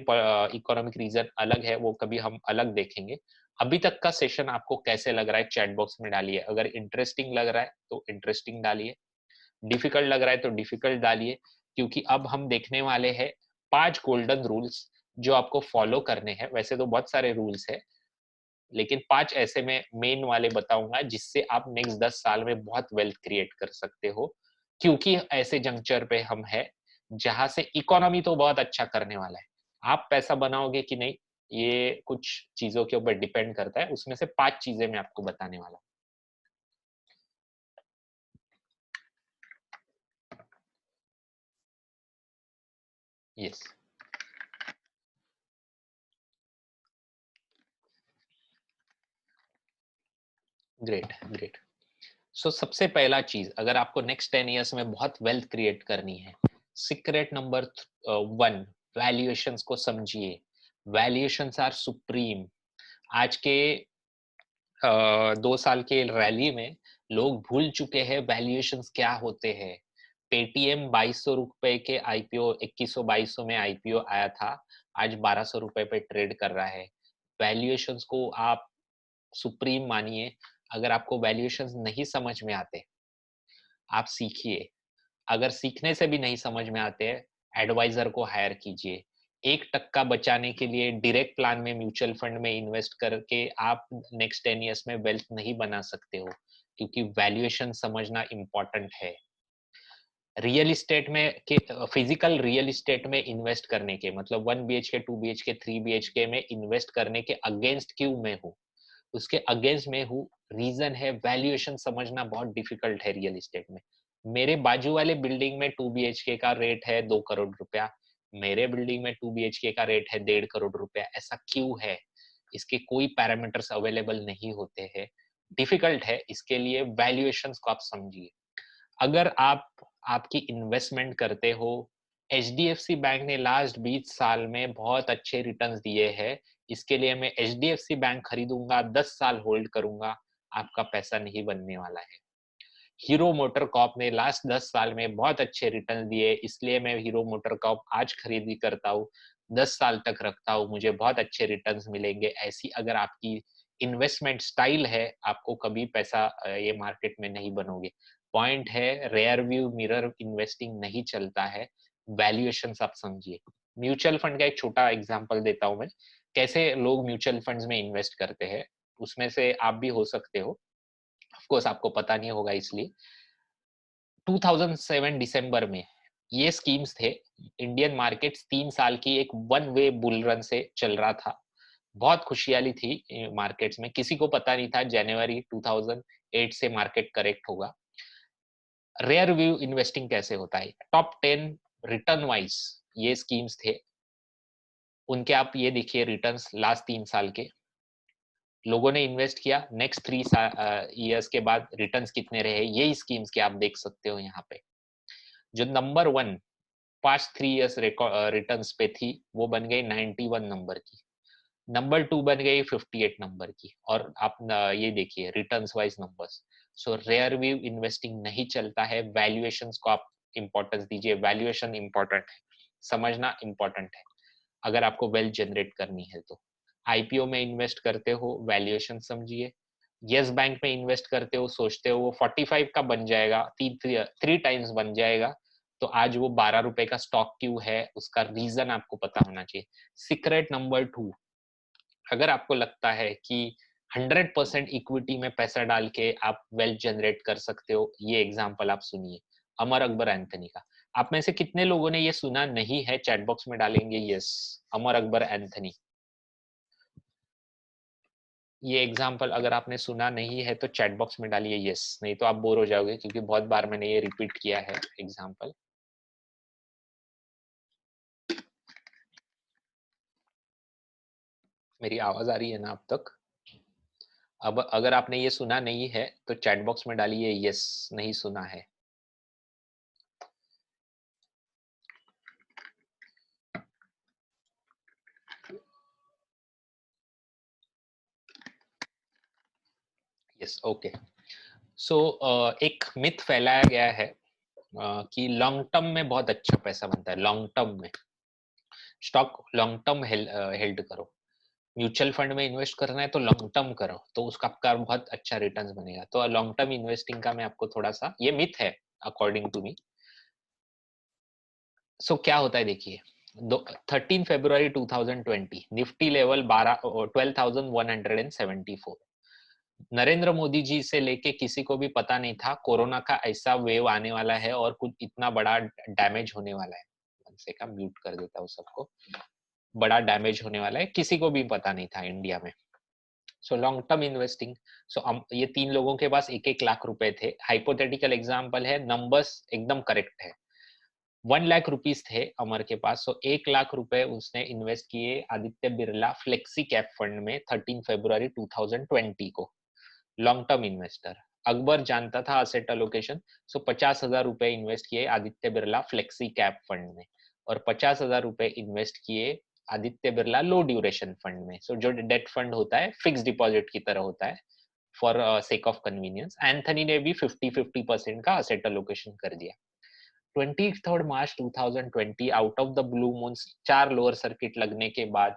इकोनॉमिक रीजन अलग है, वो कभी हम अलग देखेंगे। अभी तक का सेशन आपको कैसे लग रहा है चैट बॉक्स में डालिए, अगर इंटरेस्टिंग लग रहा है तो इंटरेस्टिंग डालिए, डिफिकल्ट लग रहा है तो डिफिकल्ट डालिए, क्योंकि अब हम देखने वाले हैं 5 गोल्डन रूल्स जो आपको फॉलो करने हैं। वैसे तो बहुत सारे रूल्स है, लेकिन 5 ऐसे में मेन वाले बताऊंगा जिससे आप नेक्स्ट 10 साल में बहुत वेल्थ क्रिएट कर सकते हो, क्योंकि ऐसे जंक्चर पे हम है जहां से इकोनॉमी तो बहुत अच्छा करने वाला है, आप पैसा बनाओगे कि नहीं ये कुछ चीजों के ऊपर डिपेंड करता है। उसमें से 5 चीजें मैं आपको बताने वाला हूँ। Yes, great great. सो सबसे पहला चीज, अगर आपको नेक्स्ट 10 इयर्स में बहुत वेल्थ क्रिएट करनी है, सीक्रेट नंबर 1, वैल्यूएशंस को समझिए। Valuations are supreme. आज के 2 साल के रैली में लोग भूल चुके हैं वैल्यूएशंस क्या होते हैं। पेटीएम 2200 रुपए के आईपीओ, 2100-2200 में आईपीओ आया था, आज 1200 रुपए पे ट्रेड कर रहा है। वैल्यूएशंस को आप सुप्रीम मानिए। अगर आपको वैल्यूएशंस नहीं समझ में आते, आप सीखिए। अगर सीखने से भी नहीं समझ में आते हैं, एडवाइजर को हायर कीजिए। 1% बचाने के लिए डायरेक्ट प्लान में म्यूचुअल फंड में इन्वेस्ट करके आप नेक्स्ट 10 इयर्स में वेल्थ नहीं बना सकते हो, क्योंकि वैल्यूएशन समझना इंपॉर्टेंट है। रियल इस्टेट में के फिजिकल रियल इस्टेट में इन्वेस्ट करने के मतलब 1 BHK 2 BHK 3 BHK में इन्वेस्ट करने के अगेंस्ट क्यों मैं हूँ, उसके अगेंस्ट में हूँ, रीजन है वैल्यूएशन समझना बहुत डिफिकल्ट है रियल इस्टेट में। मेरे बाजू वाले बिल्डिंग में 2 BHK का रेट है 2 करोड़ रुपया, मेरे बिल्डिंग में 2 BHK का रेट है 1.5 करोड़ रुपया। ऐसा क्यों है? इसके कोई पैरामीटर्स अवेलेबल नहीं होते हैं, डिफिकल्ट है। इसके लिए वैल्यूएशंस को आप समझिए। अगर आप आपकी इन्वेस्टमेंट करते हो, एचडीएफसी बैंक ने लास्ट 20 साल में बहुत अच्छे रिटर्न्स दिए हैं, इसके लिए मैं एचडीएफसी बैंक खरीदूंगा, 10 साल होल्ड करूंगा, आपका पैसा नहीं बनने वाला है। हीरो मोटर कॉर्प ने लास्ट 10 साल में बहुत अच्छे रिटर्न दिए, इसलिए मैं हीरो मोटर कॉर्प आज खरीदी करता हूँ, 10 साल तक रखता हूँ, मुझे बहुत अच्छे रिटर्न्स मिलेंगे। ऐसी अगर आपकी इन्वेस्टमेंट स्टाइल है, आपको कभी पैसा ये मार्केट में नहीं बनोगे। पॉइंट है, रेयर व्यू मिरर इन्वेस्टिंग नहीं चलता है, वैल्यूएशंस आप समझिए। म्यूचुअल फंड का एक छोटा एग्जांपल देता हूं मैं, कैसे लोग म्यूचुअल फंड्स में इन्वेस्ट करते हैं, उसमें से आप भी हो सकते हो। ऑफ कोर्स आपको पता नहीं होगा इसलिए। 2007 दिसंबर में ये स्कीम्स थे। इंडियन मार्केट्स 3 साल की एक वन वे बुल रन से चल रहा था, बहुत खुशहाली थी मार्केट्स में, किसी को पता नहीं था जनवरी 2008 से मार्केट करेक्ट होगा। रेयर व्यू इन्वेस्टिंग कैसे होता है, टॉप 10 रिटर्न वाइज ये स्कीम्स थे, उनके आप ये देखिए रिटर्न्स लास्ट 3 साल के। लोगों ने इन्वेस्ट किया, नेक्स्ट 3 इयर्स के बाद रिटर्न्स कितने रहे, यही स्कीम्स के आप देख सकते हो यहाँ पे। जो नंबर 1 पास्ट 3 इयर्स रिटर्न्स पे थी, वो बन गई 91 नंबर की, नंबर 2 बन गई 58 नंबर की, और आप ये देखिए returns wise numbers. So rear view investing नहीं चलता है, वैल्यूएशंस को आप इंपॉर्टेंस दीजिए, वैल्यूएशन इंपॉर्टेंट है, समझना इंपॉर्टेंट है। अगर आपको वेल्थ जनरेट करनी है तो। आईपीओ में इन्वेस्ट करते हो, वैल्यूएशन समझिए। यस बैंक में इन्वेस्ट करते हो, सोचते हो वो 45 का बन जाएगा, 3 टाइम्स बन जाएगा, तो आज वो 12 रुपए का स्टॉक क्यों है, उसका रीजन आपको पता होना चाहिए। सीक्रेट नंबर 2, अगर आपको लगता है कि 100% इक्विटी में पैसा डाल के आप वेल्थ जनरेट कर सकते हो, ये एग्जांपल आप सुनिए अमर अकबर एंथनी का। आप में से कितने लोगों ने ये सुना नहीं है, चैट बॉक्स में डालेंगे यस, अमर अकबर एंथनी। ये एग्जांपल अगर आपने सुना नहीं है तो चैट बॉक्स में डालिए यस, नहीं तो आप बोर हो जाओगे क्योंकि बहुत बार मैंने ये रिपीट किया है एग्जांपल। मेरी आवाज आ रही है ना अब तक? अब अगर आपने ये सुना नहीं है तो चैट बॉक्स में डालिए यस, नहीं सुना है। Yes, okay. सो एक मिथ फैलाया गया है कि लॉन्ग टर्म में बहुत अच्छा पैसा बनता है। लॉन्ग टर्म में स्टॉक लॉन्ग टर्म हेल्ड करो, म्यूचुअल फंड में इन्वेस्ट करना है तो लॉन्ग टर्म करो, तो उसका आपका बहुत अच्छा रिटर्न्स बनेगा। तो लॉन्ग टर्म इन्वेस्टिंग का मैं आपको थोड़ा सा, ये मिथ है अकॉर्डिंग टू मी। सो क्या होता है देखिए, 13 फरवरी 2020 निफ्टी लेवल 12,174। नरेंद्र मोदी जी से लेके किसी को भी पता नहीं था कोरोना का ऐसा वेव आने वाला है और कुछ इतना बड़ा डैमेज होने वाला है। से का म्यूट कर देता हूँ सबको। बड़ा डैमेज होने वाला है, किसी को भी पता नहीं था इंडिया में। So long term investing. So ये 3 लोगों के पास 1-1 लाख रुपए थे। हाइपोथेटिकल एग्जांपल है, नंबर्स एकदम करेक्ट है। 1 लाख रुपीस थे अमर के पास, सो 1 लाख रुपए उसने इन्वेस्ट किए Aditya Birla flexi cap fund में 13 फरवरी 2020 को। लॉन्ग टर्म इन्वेस्टर अकबर जानता था असेट अलोकेशन, सो 50,000 रुपए इन्वेस्ट किए Aditya Birla flexi cap fund में, और 50,000 रुपए इन्वेस्ट किए आदित्य बिरला लो ड्यूरेशन फंड में। सो जो डेट फंड होता है, फिक्स डिपॉजिट की तरह होता है for sake of convenience. Anthony ने भी 50-50% का असेट अलोकेशन कर दिया। 23 मार्च 2020 out of the blue moon 4 lower circuit लगने के बाद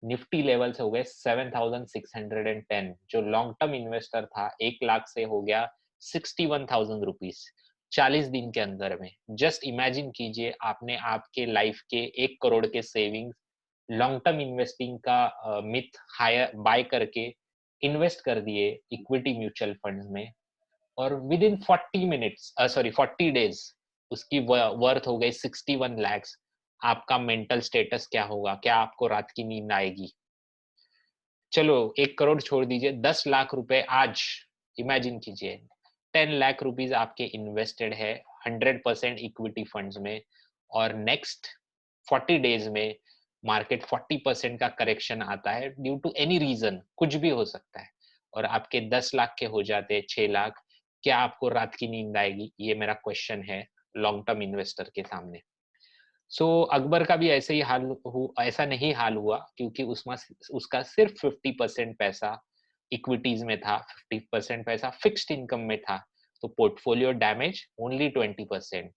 निफ्टी लेवल से हो गए 7,610। जो लॉन्ग टर्म इन्वेस्टर था 1 लाख से हो गया 61,000 रुपीज 40 दिन के अंदर में। जस्ट इमेजिन कीजिए, आपने आपके लाइफ के 1 करोड़ के सेविंग्स लॉन्ग टर्म इन्वेस्टिंग का मिथ हायर बाय करके इन्वेस्ट कर दिए इक्विटी म्यूचुअल फंड्स में, और विद इन 40 डेज उसकी वर्थ हो गई 61 लैक्स। आपका मेंटल स्टेटस क्या होगा? क्या आपको रात की नींद आएगी? चलो 1 करोड़ छोड़ दीजिए, 10 लाख रुपए आज इमेजिन कीजिए, 10 लाख रुपीज आपके इन्वेस्टेड है 100% इक्विटी फंड्स में, और नेक्स्ट 40 डेज में मार्केट 40% का करेक्शन आता है ड्यू टू एनी रीजन, कुछ भी हो सकता है, और आपके 10 लाख के हो जाते 6 लाख। क्या आपको रात की नींद आएगी? ये मेरा क्वेश्चन है लॉन्ग टर्म इन्वेस्टर के सामने। सो अकबर का भी ऐसे ही ऐसा नहीं हाल हुआ, क्योंकि उसमें उसका सिर्फ 50% पैसा इक्विटीज में था, 50% पैसा फिक्स्ड इनकम में था, तो पोर्टफोलियो डैमेज ओनली 20%।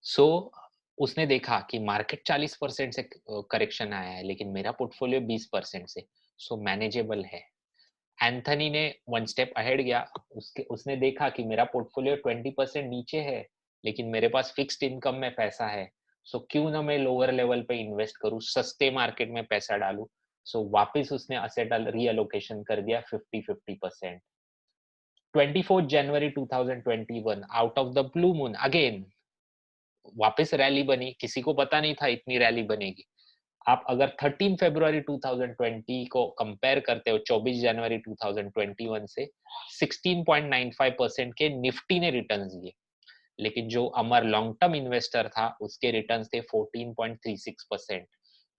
सो उसने देखा कि मार्केट 40% से करेक्शन आया है, लेकिन मेरा पोर्टफोलियो 20% से, सो मैनेजेबल है। एंथनी ने 1 स्टेप अहेड गया, उसने देखा कि मेरा पोर्टफोलियो 20% नीचे है, लेकिन मेरे पास फिक्स्ड इनकम में पैसा है, सो क्यों ना मैं लोअर लेवल पे इन्वेस्ट करूं, सस्ते मार्केट में पैसा डालूं। सो वापस उसने असेट रीअलोकेशन कर दिया 50-50%। 24 जनवरी 2021 out of the blue moon again वापस रैली बनी, किसी को पता नहीं था इतनी रैली बनेगी। आप अगर 13 फरवरी 2020 को कंपेयर करते हो 24 जनवरी 2021 से, 16.95% के निफ्टी ने रिटर्न्स दिए, लेकिन जो अमर लॉन्ग टर्म इन्वेस्टर था उसके रिटर्न्स थे 14.36%,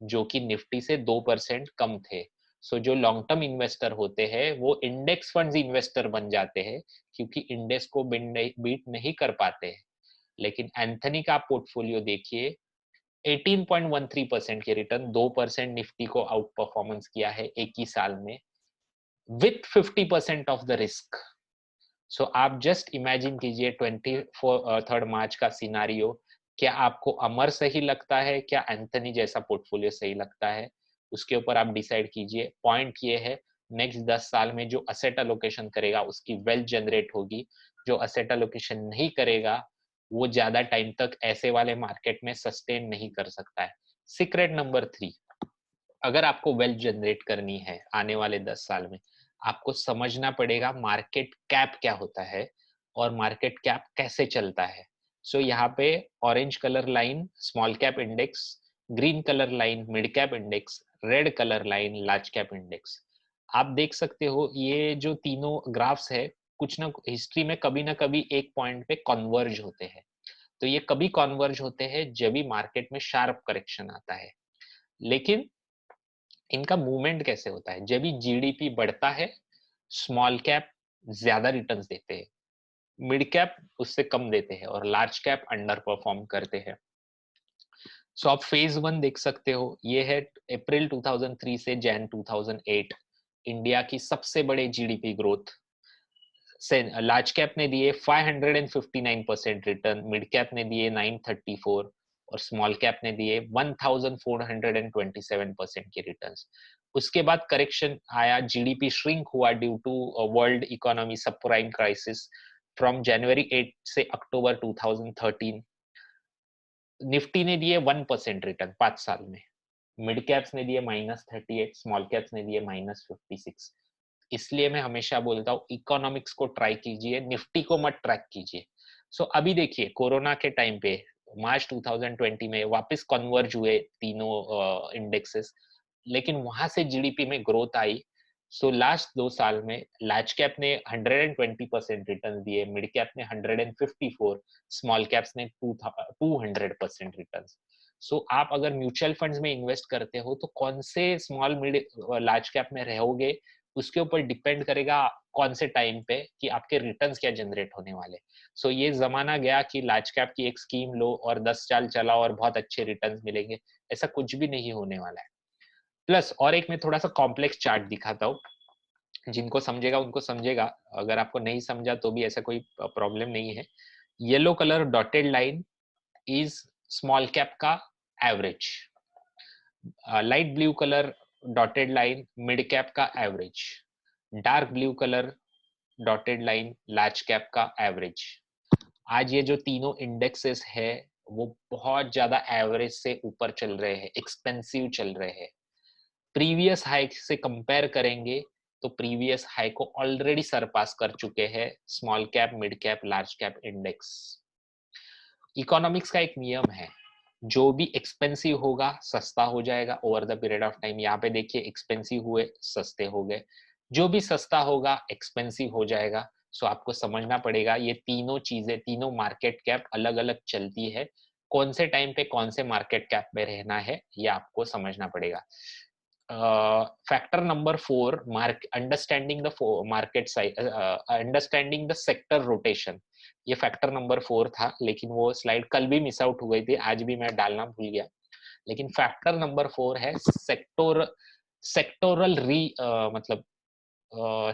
जो कि निफ्टी से 2% कम थे। सो जो लॉन्ग टर्म इन्वेस्टर होते हैं वो इंडेक्स फंड्स इन्वेस्टर बन जाते हैं, क्योंकि इंडेक्स को बीट नहीं कर पाते हैं। लेकिन एंथनी का पोर्टफोलियो देखिए, 18.13% के रिटर्न, 2% निफ्टी को आउट परफॉर्मेंस किया है एक ही साल में, विथ 50% ऑफ द रिस्क। सो आप जस्ट इमेजिन कीजिए 23 मार्च का सिनारियो क्या आपको अमर सही लगता है, क्या एंथनी जैसा पोर्टफोलियो सही लगता है, उसके ऊपर आप डिसाइड कीजिए। पॉइंट ये है, नेक्स्ट 10 साल में जो असेट एलोकेशन करेगा उसकी वेल्थ जनरेट होगी, जो असेट एलोकेशन नहीं करेगा वो ज्यादा टाइम तक ऐसे वाले मार्केट में सस्टेन नहीं कर सकता है। सीक्रेट नंबर 3, अगर आपको वेल्थ जनरेट करनी है आने वाले 10 साल में, आपको समझना पड़ेगा मार्केट कैप क्या होता है और मार्केट कैप कैसे चलता है। सो यहाँ पे orange colour line small cap index, green colour line mid cap index, red colour line large cap index. आप देख सकते हो ये जो तीनों ग्राफ्स है कुछ ना हिस्ट्री में कभी ना कभी एक पॉइंट पे कन्वर्ज होते हैं। तो ये कभी कन्वर्ज होते हैं जब भी मार्केट में शार्प करेक्शन आता है। लेकिन इनका मूवमेंट कैसे होता है, जब भी जीडीपी बढ़ता है स्मॉल कैप ज्यादा रिटर्न्स देते हैं, मिड कैप उससे कम देते हैं और लार्ज कैप अंडर परफॉर्म करते हैं। सो आप फेज 1 देख सकते हो, ये है अप्रैल 2003 से जैन 2008 इंडिया की सबसे बड़े जीडीपी ग्रोथ। लार्ज कैप ने दिए 559% रिटर्न, मिड कैप ने दिए 934 और स्मॉल कैप ने दिए 1427% के रिटर्न्स। उसके बाद करेक्शन आया, जीडीपी श्रिंक हुआ due to world economy subprime crisis from जनवरी 8 से अक्टूबर 2013। निफ्टी ने दिए 1% रिटर्न 5 साल में, मिड कैप्स ने दिए -38, स्मॉल कैप्स ने दिए -56। इसलिए मैं हमेशा बोलता हूँ इकोनॉमिक्स को ट्राई कीजिए, निफ्टी को मत ट्रैक कीजिए। सो अभी देखिए कोरोना के टाइम पे मार्च 2020 में वापस कन्वर्ज हुए तीनों इंडेक्सेस, लेकिन वहां से जीडीपी में ग्रोथ आई। सो लास्ट 2 साल में लार्ज कैप ने 120% रिटर्न दिए, मिड कैप ने 154, स्मॉल कैप्स ने 200% रिटर्न। सो आप अगर म्यूचुअल फंड्स में इन्वेस्ट करते हो तो कौन से स्मॉल मिड लार्ज कैप में रहोगे उसके ऊपर डिपेंड करेगा कौन से टाइम पे कि आपके रिटर्न्स क्या जनरेट होने वाले। सो ये जमाना गया कि लार्ज कैप की एक स्कीम लो और 10 साल चलाओ और बहुत अच्छे रिटर्न्स मिलेंगे, ऐसा कुछ भी नहीं होने वाला है। प्लस और एक मैं थोड़ा सा कॉम्प्लेक्स चार्ट दिखाता हूँ, जिनको समझेगा उनको समझेगा, अगर आपको नहीं समझा तो भी ऐसा कोई प्रॉब्लम नहीं है। Yellow colour dotted line is small cap का average, light blue colour dotted line mid cap का average, dark blue colour dotted line large cap का एवरेज। आज ये जो तीनों इंडेक्सेस है वो बहुत ज्यादा एवरेज से ऊपर चल रहे हैं, एक्सपेंसिव चल रहे हैं। प्रीवियस हाई से कंपेयर करेंगे तो प्रीवियस हाई को ऑलरेडी सरपास कर चुके हैं small cap mid cap large cap index. Economics का एक नियम है, जो भी एक्सपेंसिव होगा सस्ता हो जाएगा over the period of time. यहाँ पे देखिए एक्सपेंसिव हुए सस्ते हो गए, जो भी सस्ता होगा एक्सपेंसिव हो जाएगा। सो आपको समझना पड़ेगा ये तीनों चीजें, तीनों मार्केट कैप अलग अलग चलती है, कौन से टाइम पे कौन से मार्केट कैप में रहना है ये आपको समझना पड़ेगा। Factor number 4, understanding the market size, understanding the sector rotation, ये फैक्टर नंबर 4 था, लेकिन वो स्लाइड कल भी मिस आउट हो गई थी, आज भी मैं डालना भूल गया। लेकिन फैक्टर नंबर 4 है सेक्टोरल मतलब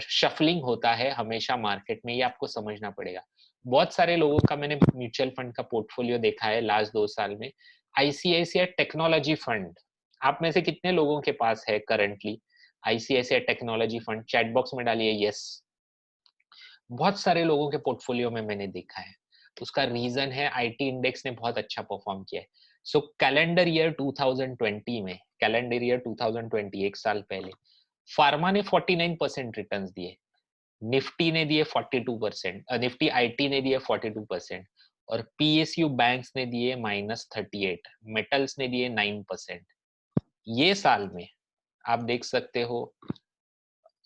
शफलिंग होता है हमेशा मार्केट में, ये आपको समझना पड़ेगा। बहुत सारे लोगों का मैंने म्यूचुअल फंड का पोर्टफोलियो देखा है लास्ट 2 साल में। आईसीआईसीआई टेक्नोलॉजी फंड, आप में से कितने लोगों के पास है currently ICICI technology fund? Chat box में डालिए यस। बहुत सारे लोगों के पोर्टफोलियो में मैंने देखा है। उसका रीजन है आईटी इंडेक्स ने बहुत अच्छा परफॉर्म किया है। सो कैलेंडर ईयर 2020 में, कैलेंडर ईयर 2020 एक साल पहले, फार्मा ने 49% रिटर्न्स दिए, निफ्टी ने दिए 42%, निफ्टी आईटी ने दिए 42% और पीएसयू बैंक्स ने दिए -38, मेटल्स ने दिए 9%। ये साल में आप देख सकते हो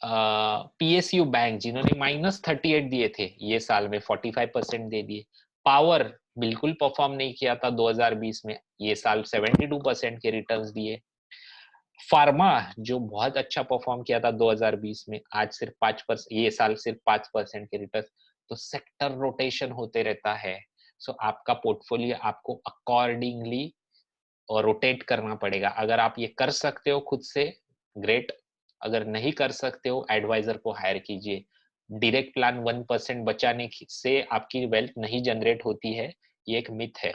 पीएसयू बैंक जिन्होंने -38 दिए थे ये साल में 45% दे दिए। पावर बिल्कुल परफॉर्म नहीं किया था 2020 में, ये साल 72% के रिटर्न्स दिए। फार्मा जो बहुत अच्छा परफॉर्म किया था 2020 में, आज सिर्फ 5%, ये साल सिर्फ 5% के रिटर्न। तो सेक्टर रोटेशन होते रहता है। सो आपका पोर्टफोलियो आपको अकॉर्डिंगली और रोटेट करना पड़ेगा। अगर आप ये कर सकते हो खुद से ग्रेट, अगर नहीं कर सकते हो एडवाइजर को हायर कीजिए। डायरेक्ट प्लान 1% बचाने से आपकी वेल्थ नहीं जनरेट होती है, ये एक मिथ है।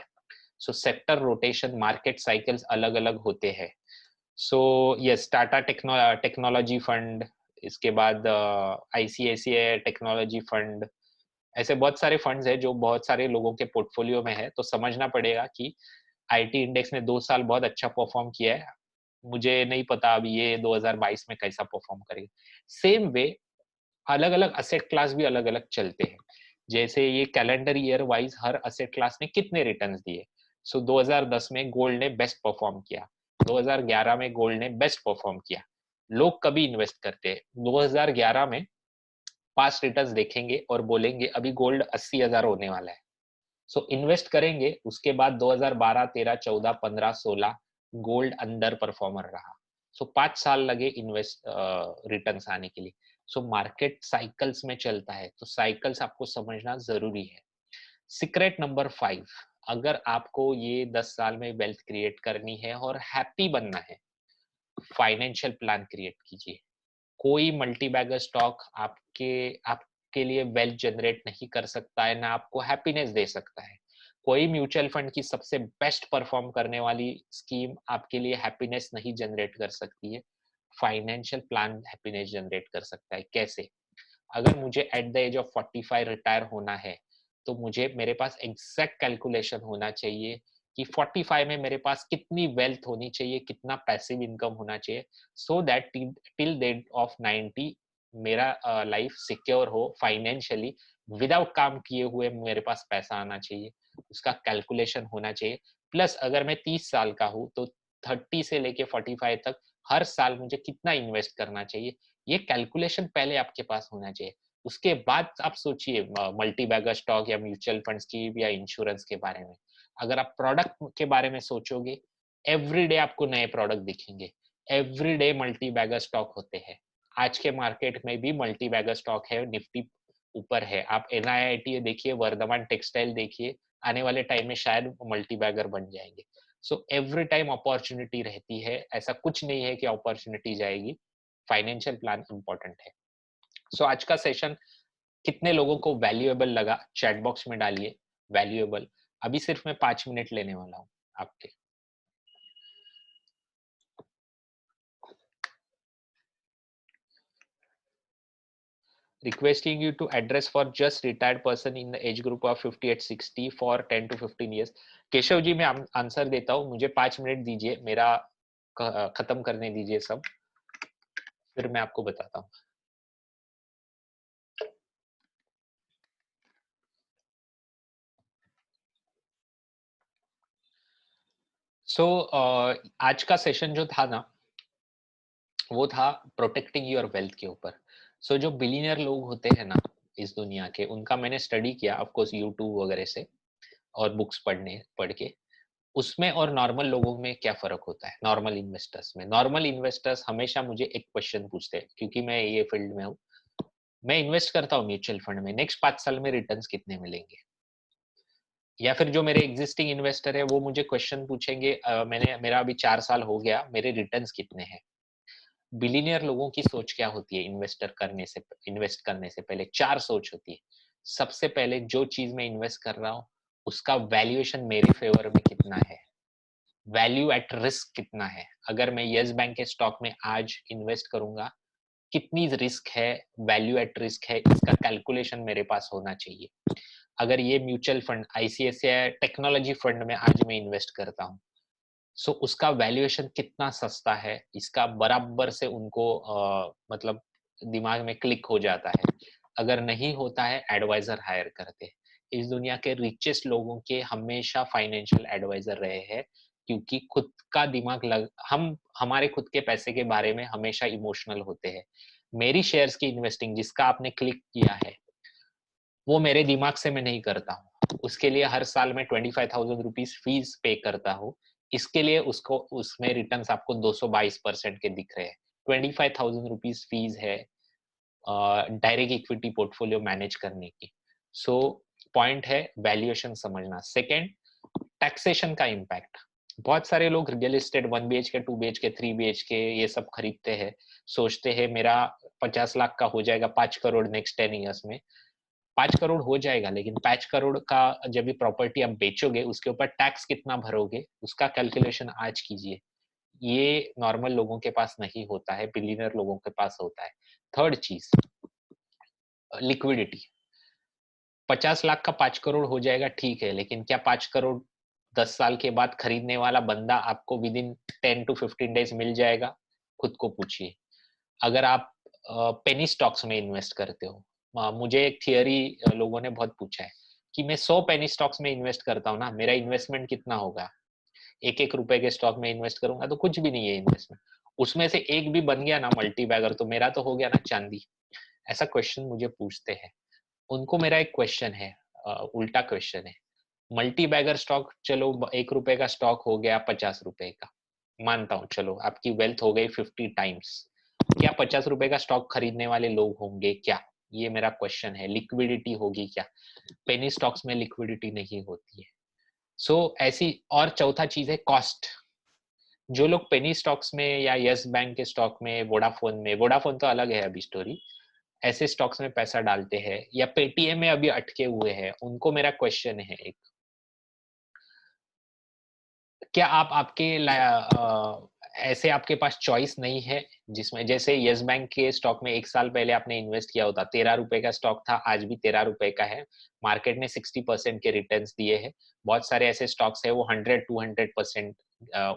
सो सेक्टर रोटेशन, मार्केट साइकिल्स अलग अलग होते हैं. So yes, Tata technology fund, इसके बाद आईसीआईसीआई टेक्नोलॉजी फंड, ऐसे बहुत सारे फंड्स हैं जो बहुत सारे लोगों के पोर्टफोलियो में है. तो समझना पड़ेगा कि आईटी इंडेक्स ने 2 साल बहुत अच्छा परफॉर्म किया है. मुझे नहीं पता अभी ये 2022 में कैसा परफॉर्म करेगा. सेम वे अलग अलग असेट क्लास भी अलग अलग चलते हैं. जैसे ये कैलेंडर ईयर वाइज हर असेट क्लास ने कितने रिटर्न्स दिए. सो 2010 में गोल्ड ने बेस्ट परफॉर्म किया, 2011 में गोल्ड ने बेस्ट परफॉर्म किया. लोग कभी इन्वेस्ट करते हैं 2011 में, पास्ट रिटर्न्स देखेंगे और बोलेंगे अभी गोल्ड 80,000 होने वाला है. सो इन्वेस्ट करेंगे. उसके बाद 2012, 13, 14, 15, 16 गोल्ड अंडर परफॉर्मर रहा. सो 5 साल लगे इन्वेस्ट रिटर्न्स आने के लिए. सो मार्केट साइकिल्स में चलता है, तो साइकिल्स आपको समझना जरूरी है. सीक्रेट नंबर 5, अगर आपको ये 10 साल में वेल्थ क्रिएट करनी है और हैप्पी बनना है, फाइनेंशियल प्लान क्रिएट कीजिए. कोई मल्टी बैगर स्टॉक आपके लिए वेल्थ जनरेट नहीं कर सकता है, ना आपको हैप्पीनेस दे सकता है. कोई म्यूचुअल फंड की सबसे बेस्ट परफॉर्म करने वाली स्कीम आपके लिए हैप्पीनेस नहीं जनरेट कर सकती है. फाइनेंशियल प्लान हैप्पीनेस जनरेट कर सकता है. कैसे? अगर मुझे at the age of 45 retire होना है, तो मुझे मेरे पास एग्जैक्ट कैलकुलेशन होना चाहिए कि 45 में मेरे पास कितनी वेल्थ होनी चाहिए, कितना पैसिव इनकम होना चाहिए, so that till the age of 90 मेरा लाइफ सिक्योर हो फाइनेंशियली. विदाउट काम किए हुए मेरे पास पैसा आना चाहिए, उसका कैलकुलेशन होना चाहिए. प्लस अगर मैं 30 साल का हूँ तो 30 से लेके 45 तक हर साल मुझे कितना इन्वेस्ट करना चाहिए, ये कैलकुलेशन पहले आपके पास होना चाहिए. उसके बाद आप सोचिए मल्टी बैगर स्टॉक या म्यूचुअल फंड्स की या इंश्योरेंस के बारे में. अगर आप प्रोडक्ट के बारे में सोचोगे, एवरीडे आपको नए प्रोडक्ट दिखेंगे, एवरीडे मल्टी बैगर स्टॉक होते हैं. आज के मार्केट में भी मल्टी बैगर स्टॉक है, निफ्टी ऊपर है. आप एनआईआईटी देखिए, वर्धमान टेक्सटाइल देखिए, आने वाले टाइम में शायद मल्टी बैगर बन जाएंगे. सो एवरी टाइम अपॉर्चुनिटी रहती है, ऐसा कुछ नहीं है कि अपॉर्चुनिटी जाएगी. फाइनेंशियल प्लान इंपॉर्टेंट है. सो आज का सेशन कितने लोगों को वैल्यूएबल लगा, चैट बॉक्स में डालिए वैल्यूएबल. अभी सिर्फ मैं 5 मिनट लेने वाला हूँ आपके. Requesting you to address for just retired person in the age group of 58-60 for 10 to 15 years. Keshav ji, मैं आंसर देता हूँ, मुझे 5 मिनट दीजिए, मेरा खत्म करने दीजिए सब, फिर मैं आपको बताता हूँ. आज का सेशन जो था ना, वो था प्रोटेक्टिंग योर वेल्थ के ऊपर. जो बिलियनियर लोग होते हैं ना इस दुनिया के, उनका मैंने स्टडी किया ऑफ कोर्स यूट्यूब वगैरह से और बुक्स पढ़ के. उसमें और नॉर्मल लोगों में क्या फर्क होता है? नॉर्मल इन्वेस्टर्स में, नॉर्मल इन्वेस्टर्स हमेशा मुझे एक क्वेश्चन पूछते हैं, क्योंकि मैं ये फील्ड में हूँ. मैं इन्वेस्ट करता हूँ म्यूचुअल फंड में, नेक्स्ट 5 साल में रिटर्न्स कितने मिलेंगे? या फिर जो मेरे एग्जिस्टिंग इन्वेस्टर है वो मुझे क्वेश्चन पूछेंगे, मेरा अभी 4 साल हो गया, मेरे रिटर्न्स कितने हैं? बिलियनियर लोगों की सोच क्या होती है? इन्वेस्ट करने से पहले 4 सोच होती है. सबसे पहले, जो चीज में इन्वेस्ट कर रहा हूँ उसका वैल्यूएशन मेरे फेवर में कितना है, वैल्यू एट रिस्क कितना है. अगर मैं यस बैंक के स्टॉक में आज इन्वेस्ट करूंगा, कितनी रिस्क है, वैल्यू एट रिस्क है, इसका कैलकुलेशन मेरे पास होना चाहिए. अगर ये mutual fund ICICI technology fund में आज मैं इन्वेस्ट करता हूँ, सो उसका वैल्यूएशन कितना सस्ता है, इसका बराबर से उनको मतलब दिमाग में क्लिक हो जाता है. अगर नहीं होता है, एडवाइजर हायर करते हैं. इस दुनिया के रिचेस्ट लोगों के हमेशा फाइनेंशियल एडवाइजर रहे हैं, क्योंकि खुद का दिमाग हमारे खुद के पैसे के बारे में हमेशा इमोशनल होते हैं. मेरी शेयर्स की इन्वेस्टिंग जिसका आपने क्लिक किया है, वो मेरे दिमाग से मैं नहीं करता हूँ. उसके लिए हर साल में 25,000 रुपीज फीस पे करता हूँ. इसके लिए उसमें रिटर्न्स आपको 222% के दिख रहे हैं. 25,000 रुपीज फीस है डायरेक्ट इक्विटी पोर्टफोलियो मैनेज करने की. पॉइंट है वैल्यूएशन समझना. सेकेंड, टैक्सेशन का इम्पैक्ट. बहुत सारे लोग real estate 1 BHK 2 BHK 3 BHK ये सब खरीदते हैं, सोचते हैं मेरा 50 लाख का हो जाएगा 5 करोड़ नेक्स्ट 10 ईयर्स में. 5 करोड़ हो जाएगा, लेकिन 5 करोड़ का जब भी प्रॉपर्टी आप बेचोगे उसके ऊपर टैक्स कितना भरोगे उसका कैलकुलेशन आज कीजिए। ये नॉर्मल लोगों के पास नहीं होता है, बिलियनर लोगों के पास होता है। थर्ड चीज, लिक्विडिटी। 50 लाख का 5 करोड़ हो जाएगा, ठीक है, लेकिन क्या 5 करोड़ 10 साल के बाद खरीदने वाला बंदा आपको विद इन 10 to 15 डेज मिल जाएगा? खुद को पूछिए। अगर आप पेनी स्टॉक्स में इन्वेस्ट करते हो, मुझे एक थियरी लोगों ने बहुत पूछा है कि मैं 100 पेनी स्टॉक्स में इन्वेस्ट करता हूँ ना, मेरा इन्वेस्टमेंट कितना होगा? एक एक रुपए के स्टॉक में इन्वेस्ट करूंगा तो कुछ भी नहीं है इन्वेस्टमेंट। उसमें से एक भी बन गया ना मल्टी बैगर, तो मेरा तो हो गया ना चांदी। ऐसा क्वेश्चन मुझे पूछते हैं। उनको मेरा एक क्वेश्चन है, उल्टा क्वेश्चन है। मल्टी बैगर स्टॉक, चलो 1 रुपए का स्टॉक हो गया 50 रुपए का, मानता हूँ, चलो आपकी वेल्थ हो गई 50 टाइम्स। क्या 50 रुपए का स्टॉक खरीदने वाले लोग होंगे क्या? ये मेरा क्वेश्चन है। लिक्विडिटी होगी क्या? पेनी स्टॉक्स में लिक्विडिटी नहीं होती है। ऐसी। और चौथा चीज है कॉस्ट। जो लोग पेनी स्टॉक्स में या यस बैंक के स्टॉक में, वोडाफोन तो अलग है अभी स्टोरी, ऐसे स्टॉक्स में पैसा डालते हैं या पेटीएम में अभी अटके हुए हैं, उनको मेरा क्वेश्चन है एक, क्या आप ऐसे आपके पास चॉइस नहीं है जिसमें, जैसे यस बैंक के स्टॉक में 1 साल पहले आपने इन्वेस्ट किया होता, 13 रुपए का स्टॉक था, आज भी 13 रुपए का है, मार्केट ने 60% के रिटर्न्स दिए हैं। बहुत सारे ऐसे स्टॉक्स है वो 100-200%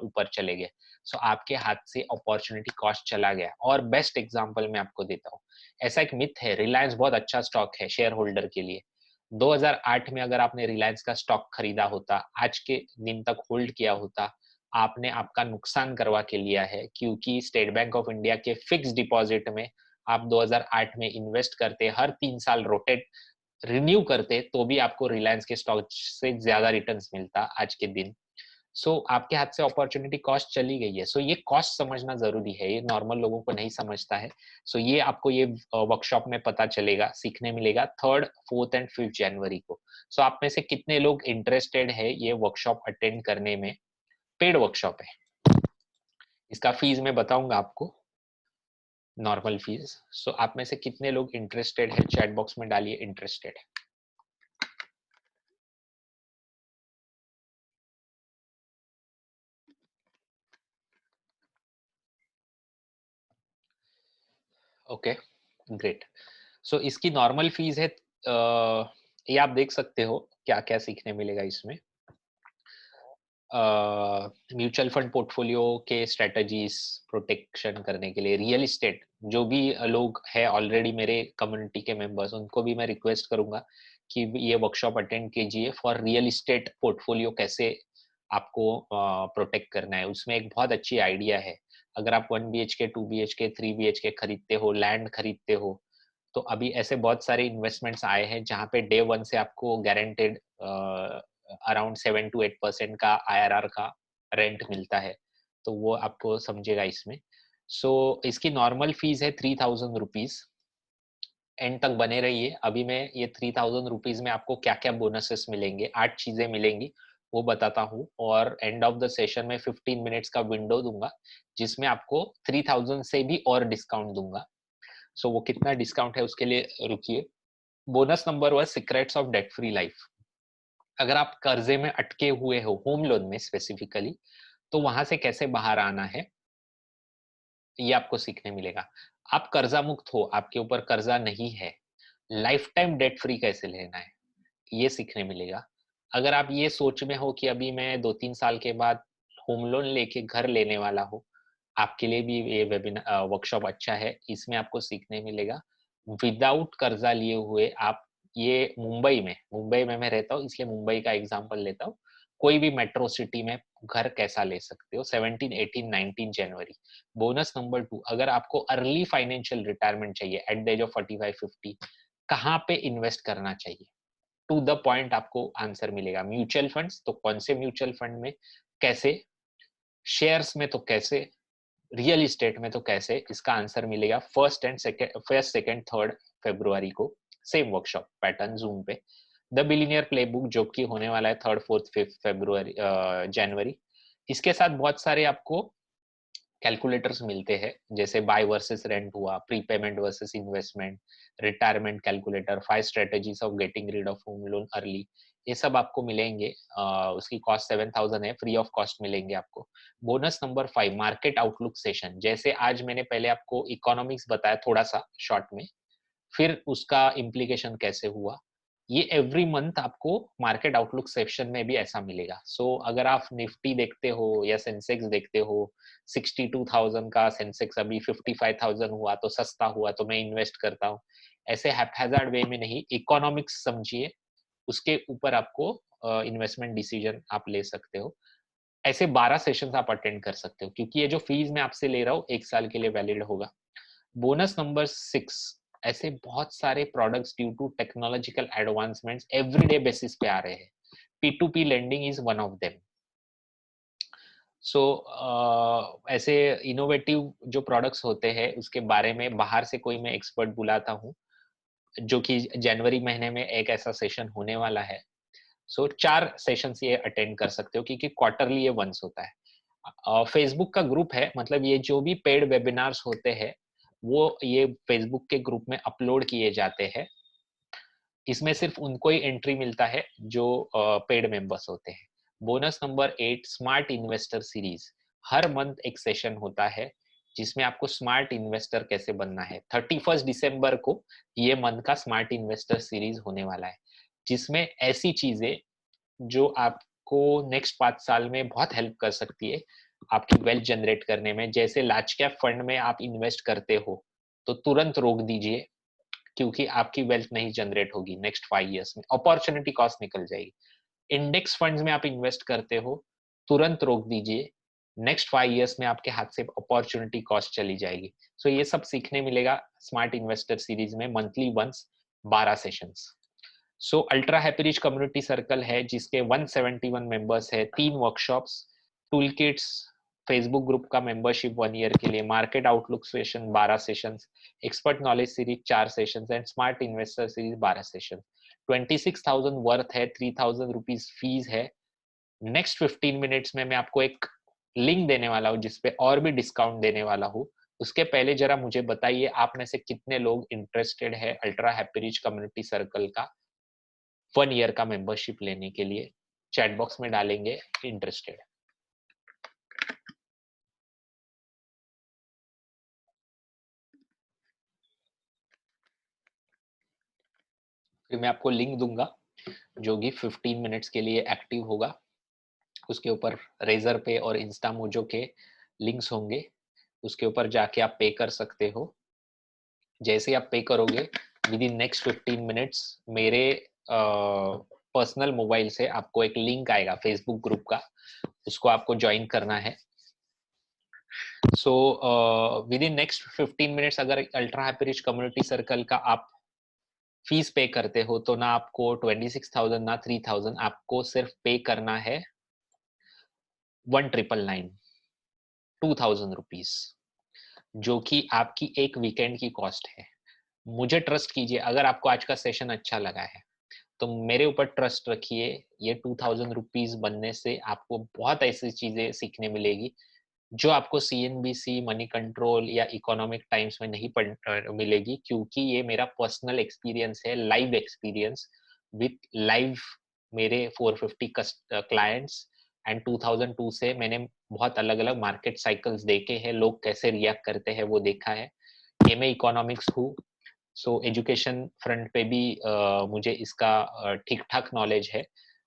ऊपर चले गए। आपके हाथ से अपॉर्चुनिटी कॉस्ट चला गया। और बेस्ट एग्जांपल मैं आपको देता हूँ, ऐसा एक मिथ है, रिलायंस बहुत अच्छा स्टॉक है शेयर होल्डर के लिए। 2008 में अगर आपने रिलायंस का स्टॉक खरीदा होता, आज के दिन तक होल्ड किया होता, आपने आपका नुकसान करवा के लिया है, क्योंकि स्टेट बैंक ऑफ इंडिया के फिक्स डिपॉजिट में आप 2008 में इन्वेस्ट करते, हर 3 साल रोटेट रिन्यू करते, तो भी आपको रिलायंस के स्टॉक से ज्यादा रिटर्न्स मिलता आज के दिन। आपके हाथ से अपॉर्चुनिटी कॉस्ट चली गई है। ये कॉस्ट समझना जरूरी है, ये नॉर्मल लोगों को नहीं समझता है। ये आपको ये वर्कशॉप में पता चलेगा, सीखने मिलेगा 3rd, 4th एंड 5th जनवरी को। आप में से कितने लोग इंटरेस्टेड है ये वर्कशॉप अटेंड करने में? पेड वर्कशॉप है, इसका फीस मैं बताऊंगा आपको, नॉर्मल फीस। आप में से कितने लोग इंटरेस्टेड है? चैट बॉक्स में डालिए इंटरेस्टेड। Okay, great. इसकी नॉर्मल फीस है, ये आप देख सकते हो क्या क्या सीखने मिलेगा इसमें। म्यूचुअल फंड पोर्टफोलियो के स्ट्रेटजीज प्रोटेक्शन करने के लिए, रियल इस्टेट, जो भी लोग है ऑलरेडी मेरे कम्युनिटी के मेंबर्स, उनको भी मैं रिक्वेस्ट करूंगा कि ये वर्कशॉप अटेंड कीजिए फॉर रियल इस्टेट पोर्टफोलियो, कैसे आपको प्रोटेक्ट करना है। उसमें एक बहुत अच्छी आइडिया है। अगर आप 1 BHK, 2 BHK, 3 BHK खरीदते हो, लैंड खरीदते हो, तो अभी ऐसे बहुत सारे इन्वेस्टमेंट्स आए हैं जहाँ पे डे 1 से आपको गारंटेड अराउंड 7 to 8% का IRR का रेंट मिलता है, तो वो आपको समझेगा इसमें। इसकी नॉर्मल फीस है 3000 रुपीज। एंड तक बने रहिए। अभी मैं ये 3000 रुपीज में आपको क्या क्या बोनसेस मिलेंगे, 8 चीजें मिलेंगी, वो बताता हूँ। और एंड ऑफ द सेशन में 15 मिनट्स का विंडो दूंगा, जिसमें आपको 3000 से भी और डिस्काउंट दूंगा। वो कितना डिस्काउंट है उसके लिए रुकिए। Bonus number 1, secrets of debt free life. अगर आप कर्जे में अटके हुए हो, होम लोन में स्पेसिफिकली, तो वहां से कैसे बाहर आना है, ये आपको सीखने मिलेगा। आप कर्जा मुक्त हो, आपके ऊपर कर्जा नहीं है, लाइफ टाइम डेट फ्री कैसे लेना है, ये सीखने मिलेगा। अगर आप ये सोच में हो कि अभी मैं 2-3 साल के बाद होम लोन लेके घर लेने वाला हूँ, आपके लिए भी ये वेबिनार वर्कशॉप अच्छा है। इसमें आपको सीखने मिलेगा विदाउट कर्जा लिए हुए आप, ये मुंबई में मैं रहता हूँ, इसलिए मुंबई का एग्जांपल लेता हूँ, कोई भी मेट्रो सिटी में घर कैसा ले सकते हो 17, 18, 19 जनवरी। बोनस नंबर 2, अगर आपको अर्ली फाइनेंशियल रिटायरमेंट चाहिए एट द एज ऑफ 45-50, कहाँ पे इन्वेस्ट करना चाहिए, टू द पॉइंट आपको आंसर मिलेगा। म्यूचुअल फंड्स, तो कौन से म्यूचुअल फंड में, कैसे, शेयर्स में तो कैसे, रियल इस्टेट में तो कैसे, इसका आंसर मिलेगा फर्स्ट, सेकंड, 3rd फरवरी को, सेम वर्कशॉप पैटर्न जूम पे। द बिलियनियर प्लेबुक, जो कि होने वाला है 3rd, 4th, 5th जनवरी। इसके साथ बहुत सारे आपको कैलकुलेटर्स मिलते हैं, जैसे बाय वर्सेस रेंट हुआ, prepayment versus investment, retirement calculator, 5 strategies of getting rid of home loan early, ये सब आपको मिलेंगे। उसकी कॉस्ट 7000 है, फ्री ऑफ कॉस्ट मिलेंगे आपको। Bonus number 5 market outlook session, जैसे आज मैंने पहले आपको इकोनॉमिक्स बताया थोड़ा सा शॉर्ट में, फिर उसका इम्प्लीकेशन कैसे हुआ, ये एवरी मंथ आपको मार्केट आउटलुक सेक्शन में भी ऐसा मिलेगा। सो अगर आप निफ्टी देखते हो या सेंसेक्स देखते हो, 62,000 का सेंसेक्स अभी 55,000 हुआ तो सस्ता हुआ तो मैं इन्वेस्ट करता हूँ, ऐसे हैप्पैजार्ड वे में नहीं, इकोनॉमिक्स समझिए, उसके ऊपर आपको इन्वेस्टमेंट डिसीजन आप ले सकते हो। ऐसे 12 सेशंस आप अटेंड कर सकते हो, क्योंकि ये जो फीस मैं आपसे ले रहा हूँ 1 साल के लिए वैलिड होगा। बोनस नंबर 6, ऐसे बहुत सारे products due to technological advancements everyday basis पे आ रहे हैं, P2P lending is one of them. So ऐसे इनोवेटिव जो प्रोडक्ट्स होते हैं उसके बारे में बाहर से कोई मैं एक्सपर्ट बुलाता हूँ, जो कि जनवरी महीने में एक ऐसा सेशन होने वाला है। सो 4 सेशंस ये अटेंड कर सकते हो, क्योंकि क्वार्टरली ये वंस होता है। फेसबुक का ग्रुप है, मतलब ये जो भी पेड वेबिनार्स होते हैं वो ये फेसबुक के ग्रुप में अपलोड किए जाते हैं। इसमें सिर्फ उनको ही एंट्री मिलता है जो पेड मेंबर्स होते हैं। Bonus number 8 smart investor series, हर मंथ एक सेशन होता है जिसमें आपको स्मार्ट इन्वेस्टर कैसे बनना है। 31 दिसंबर को ये मंथ का स्मार्ट इन्वेस्टर सीरीज होने वाला है, जिसमें ऐसी चीजें जो आपको नेक्स्ट 5 साल में बहुत हेल्प कर सकती है आपकी वेल्थ जनरेट करने में। जैसे लार्ज कैप फंड में आप इन्वेस्ट करते हो तो तुरंत रोक दीजिए, क्योंकि आपकी वेल्थ नहीं जनरेट होगी नेक्स्ट 5 इयर्स में, अपॉर्चुनिटी कॉस्ट निकल जाएगी। इंडेक्स फंड्स में आप इन्वेस्ट करते हो, तुरंत रोक दीजिए, नेक्स्ट 5 इयर्स में आपके हाथ से अपॉर्चुनिटी कॉस्ट चली जाएगी। सो ये सब सीखने मिलेगा स्मार्ट इन्वेस्टर सीरीज में, monthly once 12 sessions. So ultra happy rich community circle है जिसके 171 मेंबर्स है, 3 workshops, tool kits, Facebook group का मेंबरशिप 1 ईयर के लिए, market outlook session 12 sessions, expert knowledge series 4 sessions and smart investor series 12 session. 26,000 worth है, 3,000 रुपीज फीस है। नेक्स्ट 15 मिनट्स में मैं आपको एक लिंक देने वाला हूँ जिसपे और भी डिस्काउंट देने वाला हूँ। उसके पहले जरा मुझे बताइए आप में से कितने लोग इंटरेस्टेड है ultra happy rich community circle का 1 ईयर का मेंबरशिप लेने के लिए। चैट बॉक्स में डालेंगे इंटरेस्टेड। फिर मैं आपको लिंक दूंगा जो कि 15 मिनट्स के लिए एक्टिव होगा। उसके ऊपर रेजर पे और इंस्टा मोजो के लिंक्स होंगे, उसके ऊपर जाके आप पे कर सकते हो। जैसे आप पे करोगे विद इन नेक्स्ट 15 मिनट्स मेरे पर्सनल मोबाइल से आपको एक लिंक आएगा फेसबुक ग्रुप का, उसको आपको ज्वाइन करना है। So within next 15 minutes अगर ultra happy rich community circle का आप फीस पे करते हो तो ना आपको 26,000 ना 3,000, आपको सिर्फ पे करना है 1999 2,000 रुपीज, जो कि आपकी एक वीकेंड की कॉस्ट है। मुझे ट्रस्ट कीजिए, अगर आपको आज का सेशन अच्छा लगा है तो मेरे ऊपर ट्रस्ट रखिए, ये 2,000 रुपीज बनने से आपको बहुत ऐसी चीजें सीखने मिलेगी जो आपको सीएनबीसी, मनी कंट्रोल या इकोनॉमिक टाइम्स में नहीं मिलेगी, क्योंकि ये मेरा पर्सनल एक्सपीरियंस है, लाइव एक्सपीरियंस विथ लाइव मेरे 450 क्लाइंट्स एंड 2002 से मैंने बहुत अलग अलग मार्केट साइकिल्स देखे हैं, लोग कैसे रिएक्ट करते हैं वो देखा है। ये मैं इकोनॉमिक्स हूँ, सो एजुकेशन फ्रंट पे भी मुझे इसका ठीक ठाक नॉलेज है।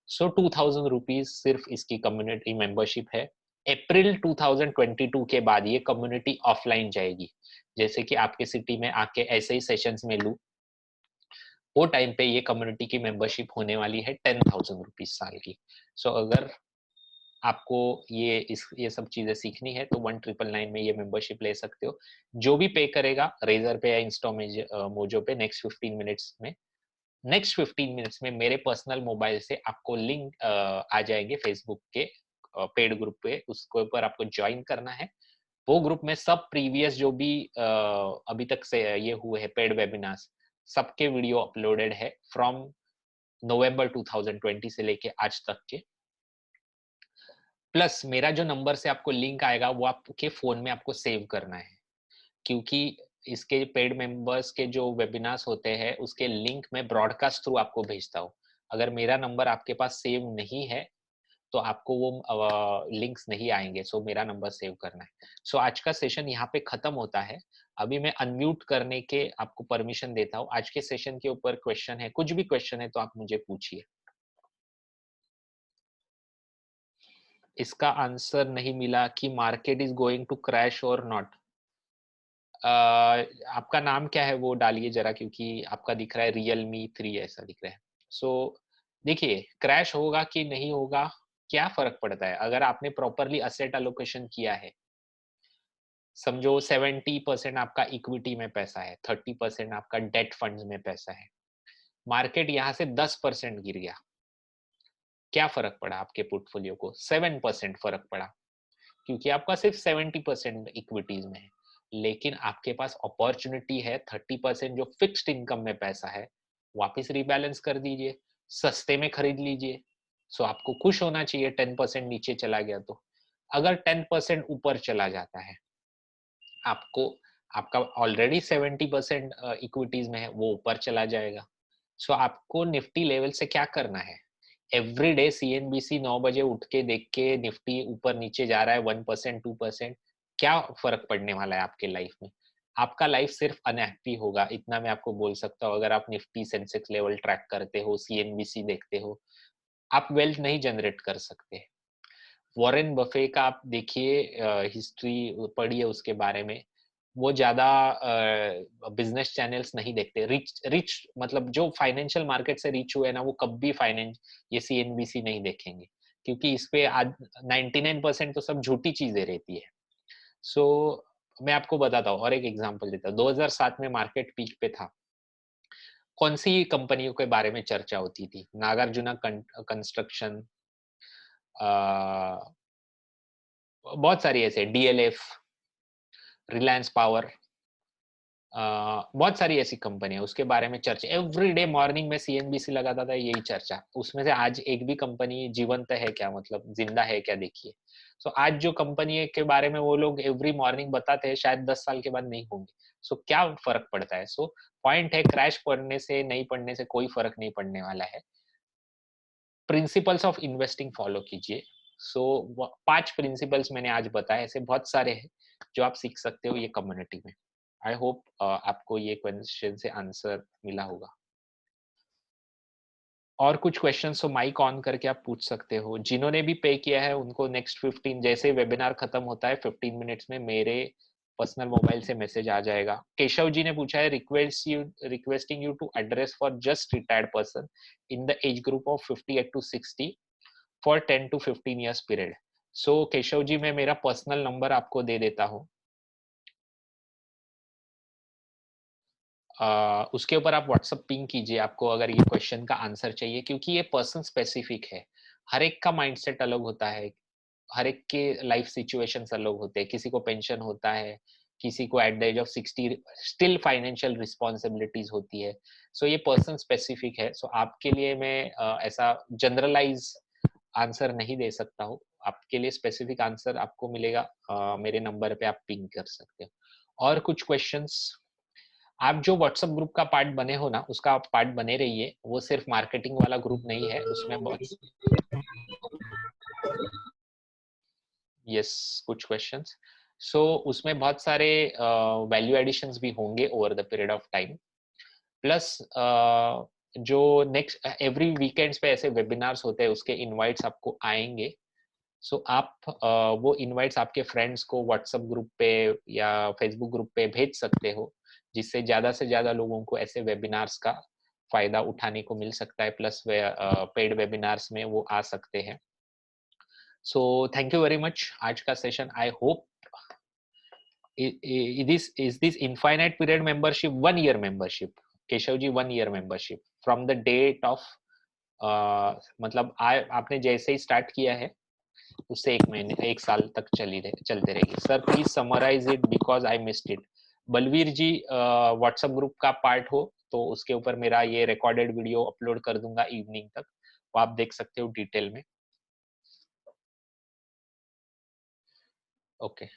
सो 2,000 रुपीज सिर्फ इसकी कम्युनिटी मेंबरशिप है। अप्रैल 2022 के बाद ये कम्युनिटी ऑफलाइन जाएगी, जैसे कि आपके सिटी में आके ऐसे ही सेशंस में लूँ, वो टाइम पे ये कम्युनिटी की मेंबरशिप होने वाली है 10,000 रुपीज साल की। सो अगर आपको ये सब चीजें सीखनी है तो 1999 में ये मेंबरशिप ले सकते हो। जो भी पे करेगा रेजर पे या इंस्टा मोजो पे नेक्स्ट 15 मिनट्स में, मेरे पर्सनल मोबाइल से आपको लिंक आ जाएंगे फेसबुक के पेड ग्रुप पे, उसके ऊपर आपको ज्वाइन करना है। वो ग्रुप में सब प्रीवियस जो भी अभी तक से ये हुए हैं पेड वेबिनार्स, सबके वीडियो अपलोडेड है फ्रॉम नवंबर 2020 से लेके आज तक के। प्लस मेरा जो नंबर से आपको लिंक आएगा वो आपके फोन में आपको सेव करना है, क्योंकि इसके पेड मेंबर्स के जो वेबिनार्स होते हैं उसके लिंक मैं ब्रॉडकास्ट थ्रू आपको भेजता हूँ। अगर मेरा नंबर आपके पास सेव नहीं है तो आपको वो लिंक्स नहीं आएंगे। सो मेरा नंबर सेव करना है। सो आज का सेशन यहाँ पे खत्म होता है। अभी मैं अनम्यूट करने के आपको परमिशन देता हूँ। आज के सेशन के ऊपर क्वेश्चन है, कुछ भी क्वेश्चन है तो आप मुझे पूछिए। इसका आंसर नहीं मिला कि market is going to crash और नॉट। आपका नाम क्या है वो डालिए जरा, क्योंकि आपका दिख रहा है Realme 3 ऐसा दिख रहा है। सो देखिए, क्रैश होगा कि नहीं होगा क्या फर्क पड़ता है, अगर आपने प्रॉपरली असेट एलोकेशन किया है। समझो 70% आपका इक्विटी में पैसा है, 30% आपका डेट फंड्स में पैसा है, मार्केट यहाँ से 10% गिर गया, क्या फर्क पड़ा आपके पोर्टफोलियो को? 7% फर्क पड़ा, क्योंकि आपका सिर्फ 70% इक्विटीज में है। लेकिन आपके पास अपॉर्चुनिटी है 30% जो फिक्स्ड इनकम में पैसा है, वापस रिबैलेंस कर दीजिए, सस्ते में खरीद लीजिए। सो आपको खुश होना चाहिए 10% नीचे चला गया तो। अगर 10% ऊपर चला जाता है, आपको आपका ऑलरेडी 70% इक्विटीज में है, वो ऊपर चला जाएगा। सो आपको निफ्टी लेवल से क्या करना है? एवरी डे CNBC 9 बजे उठ के देख के निफ्टी ऊपर नीचे जा रहा है 1% 2%, क्या फर्क पड़ने वाला है आपके लाइफ में? आपका लाइफ सिर्फ अनहैप्पी होगा, इतना मैं आपको बोल सकता हूँ। अगर आप निफ्टी सेंसेक्स लेवल ट्रैक करते हो, CNBC देखते हो, आप वेल्थ नहीं जनरेट कर सकते। वॉरेन बफे का आप देखिए, हिस्ट्री पढ़िए उसके बारे में। वो ज्यादा बिजनेस चैनल्स नहीं देखते। रिच रिच मतलब जो फाइनेंशियल मार्केट से रिच हुए ना, वो कभी फाइनेंस ये CNBC नहीं देखेंगे, क्योंकि इस पे आज 99% तो सब झूठी चीजें रहती है। सो मैं आपको बताता हूँ और एक एग्जांपल देता हूँ। 2007 में मार्केट पीक पे था, कौन सी कंपनियों के बारे में चर्चा होती थी? नागार्जुना कंस्ट्रक्शन, बहुत सारी ऐसे, DLF, रिलायंस पावर, बहुत सारी ऐसी कंपनी है, उसके बारे में चर्चा एवरी डे मॉर्निंग में CNBC लगाता था, यही चर्चा। उसमें से आज एक भी कंपनी जीवंत है क्या, मतलब जिंदा है क्या, देखिए। सो आज जो कंपनी के बारे में वो लोग एवरी मॉर्निंग बताते हैं, शायद 10 साल के बाद नहीं होंगे। सो क्या फर्क पड़ता है? सो पॉइंट है, क्रैश पड़ने से नहीं पड़ने से कोई फर्क नहीं पड़ने वाला है। प्रिंसिपल्स ऑफ इन्वेस्टिंग फॉलो कीजिए। सो 5 प्रिंसिपल्स मैंने आज बताए, ऐसे बहुत सारे हैं जो आप सीख सकते हो ये कम्युनिटी में। आई होप आपको ये क्वेश्चन से आंसर मिला होगा। और कुछ क्वेश्चन तो माइक ऑन करके आप पूछ सकते हो। जिन्होंने भी पे किया है उनको नेक्स्ट 15, जैसे वेबिनार खत्म होता है 15 मिनट्स में मेरे पर्सनल मोबाइल से मैसेज आ जाएगा। केशव जी ने पूछा है, requesting you to address for just retired person in the age group of 58 to 60 for 10 to 15 years period. So Keshav ji, मैं मेरा पर्सनल नंबर आपको दे देता हूँ। उसके ऊपर आप व्हाट्सअप पिंग कीजिए, आपको अगर ये क्वेश्चन का आंसर चाहिए, क्योंकि ये पर्सन स्पेसिफिक है। हर एक का माइंडसेट अलग होता है, हर एक के लाइफ सिचुएशंस अलग होते हैं। किसी को पेंशन होता है, किसी को at the age of 60 still financial responsibilities होती है। सो ये पर्सन स्पेसिफिक है। सो आपके लिए मैं ऐसा जनरलाइज आंसर नहीं दे सकता हूँ। आपके लिए स्पेसिफिक आंसर आपको मिलेगा, मेरे नंबर पे आप पिंग कर सकते हो। और कुछ क्वेश्चंस? आप जो व्हाट्सएप ग्रुप का पार्ट बने हो ना, उसका आप पार्ट बने रहिए। वो सिर्फ मार्केटिंग वाला ग्रुप नहीं है, उसमें बहुत यस कुछ क्वेश्चंस। सो उसमें बहुत सारे वैल्यू एडिशंस भी होंगे over the period of time. Plus जो नेक्स्ट एवरी वीकेंड्स पे ऐसे वेबिनार्स होते हैं, उसके इनवाइट्स आपको आएंगे। सो आप वो इनवाइट्स आपके फ्रेंड्स को व्हाट्सएप ग्रुप पे या फेसबुक ग्रुप पे भेज सकते हो, जिससे ज़्यादा से ज़्यादा लोगों को ऐसे वेबिनार्स का फ़ायदा उठाने को मिल सकता है। प्लस पेड वेबिनार्स में वो आ सकते हैं। So thank you very much. आज का session, I hope is this infinite period membership 1 year membership? Keshav ji, 1 year membership from the date of, मतलब आपने जैसे ही स्टार्ट किया है उससे 1 महीने 1 साल तक चलते रहेगी। Sir please summarise it because I missed it. Balbir ji, WhatsApp group का पार्ट हो तो उसके ऊपर मेरा ये रिकॉर्डेड वीडियो अपलोड कर दूंगा इवनिंग तक, वो आप देख सकते हो डिटेल में। ओके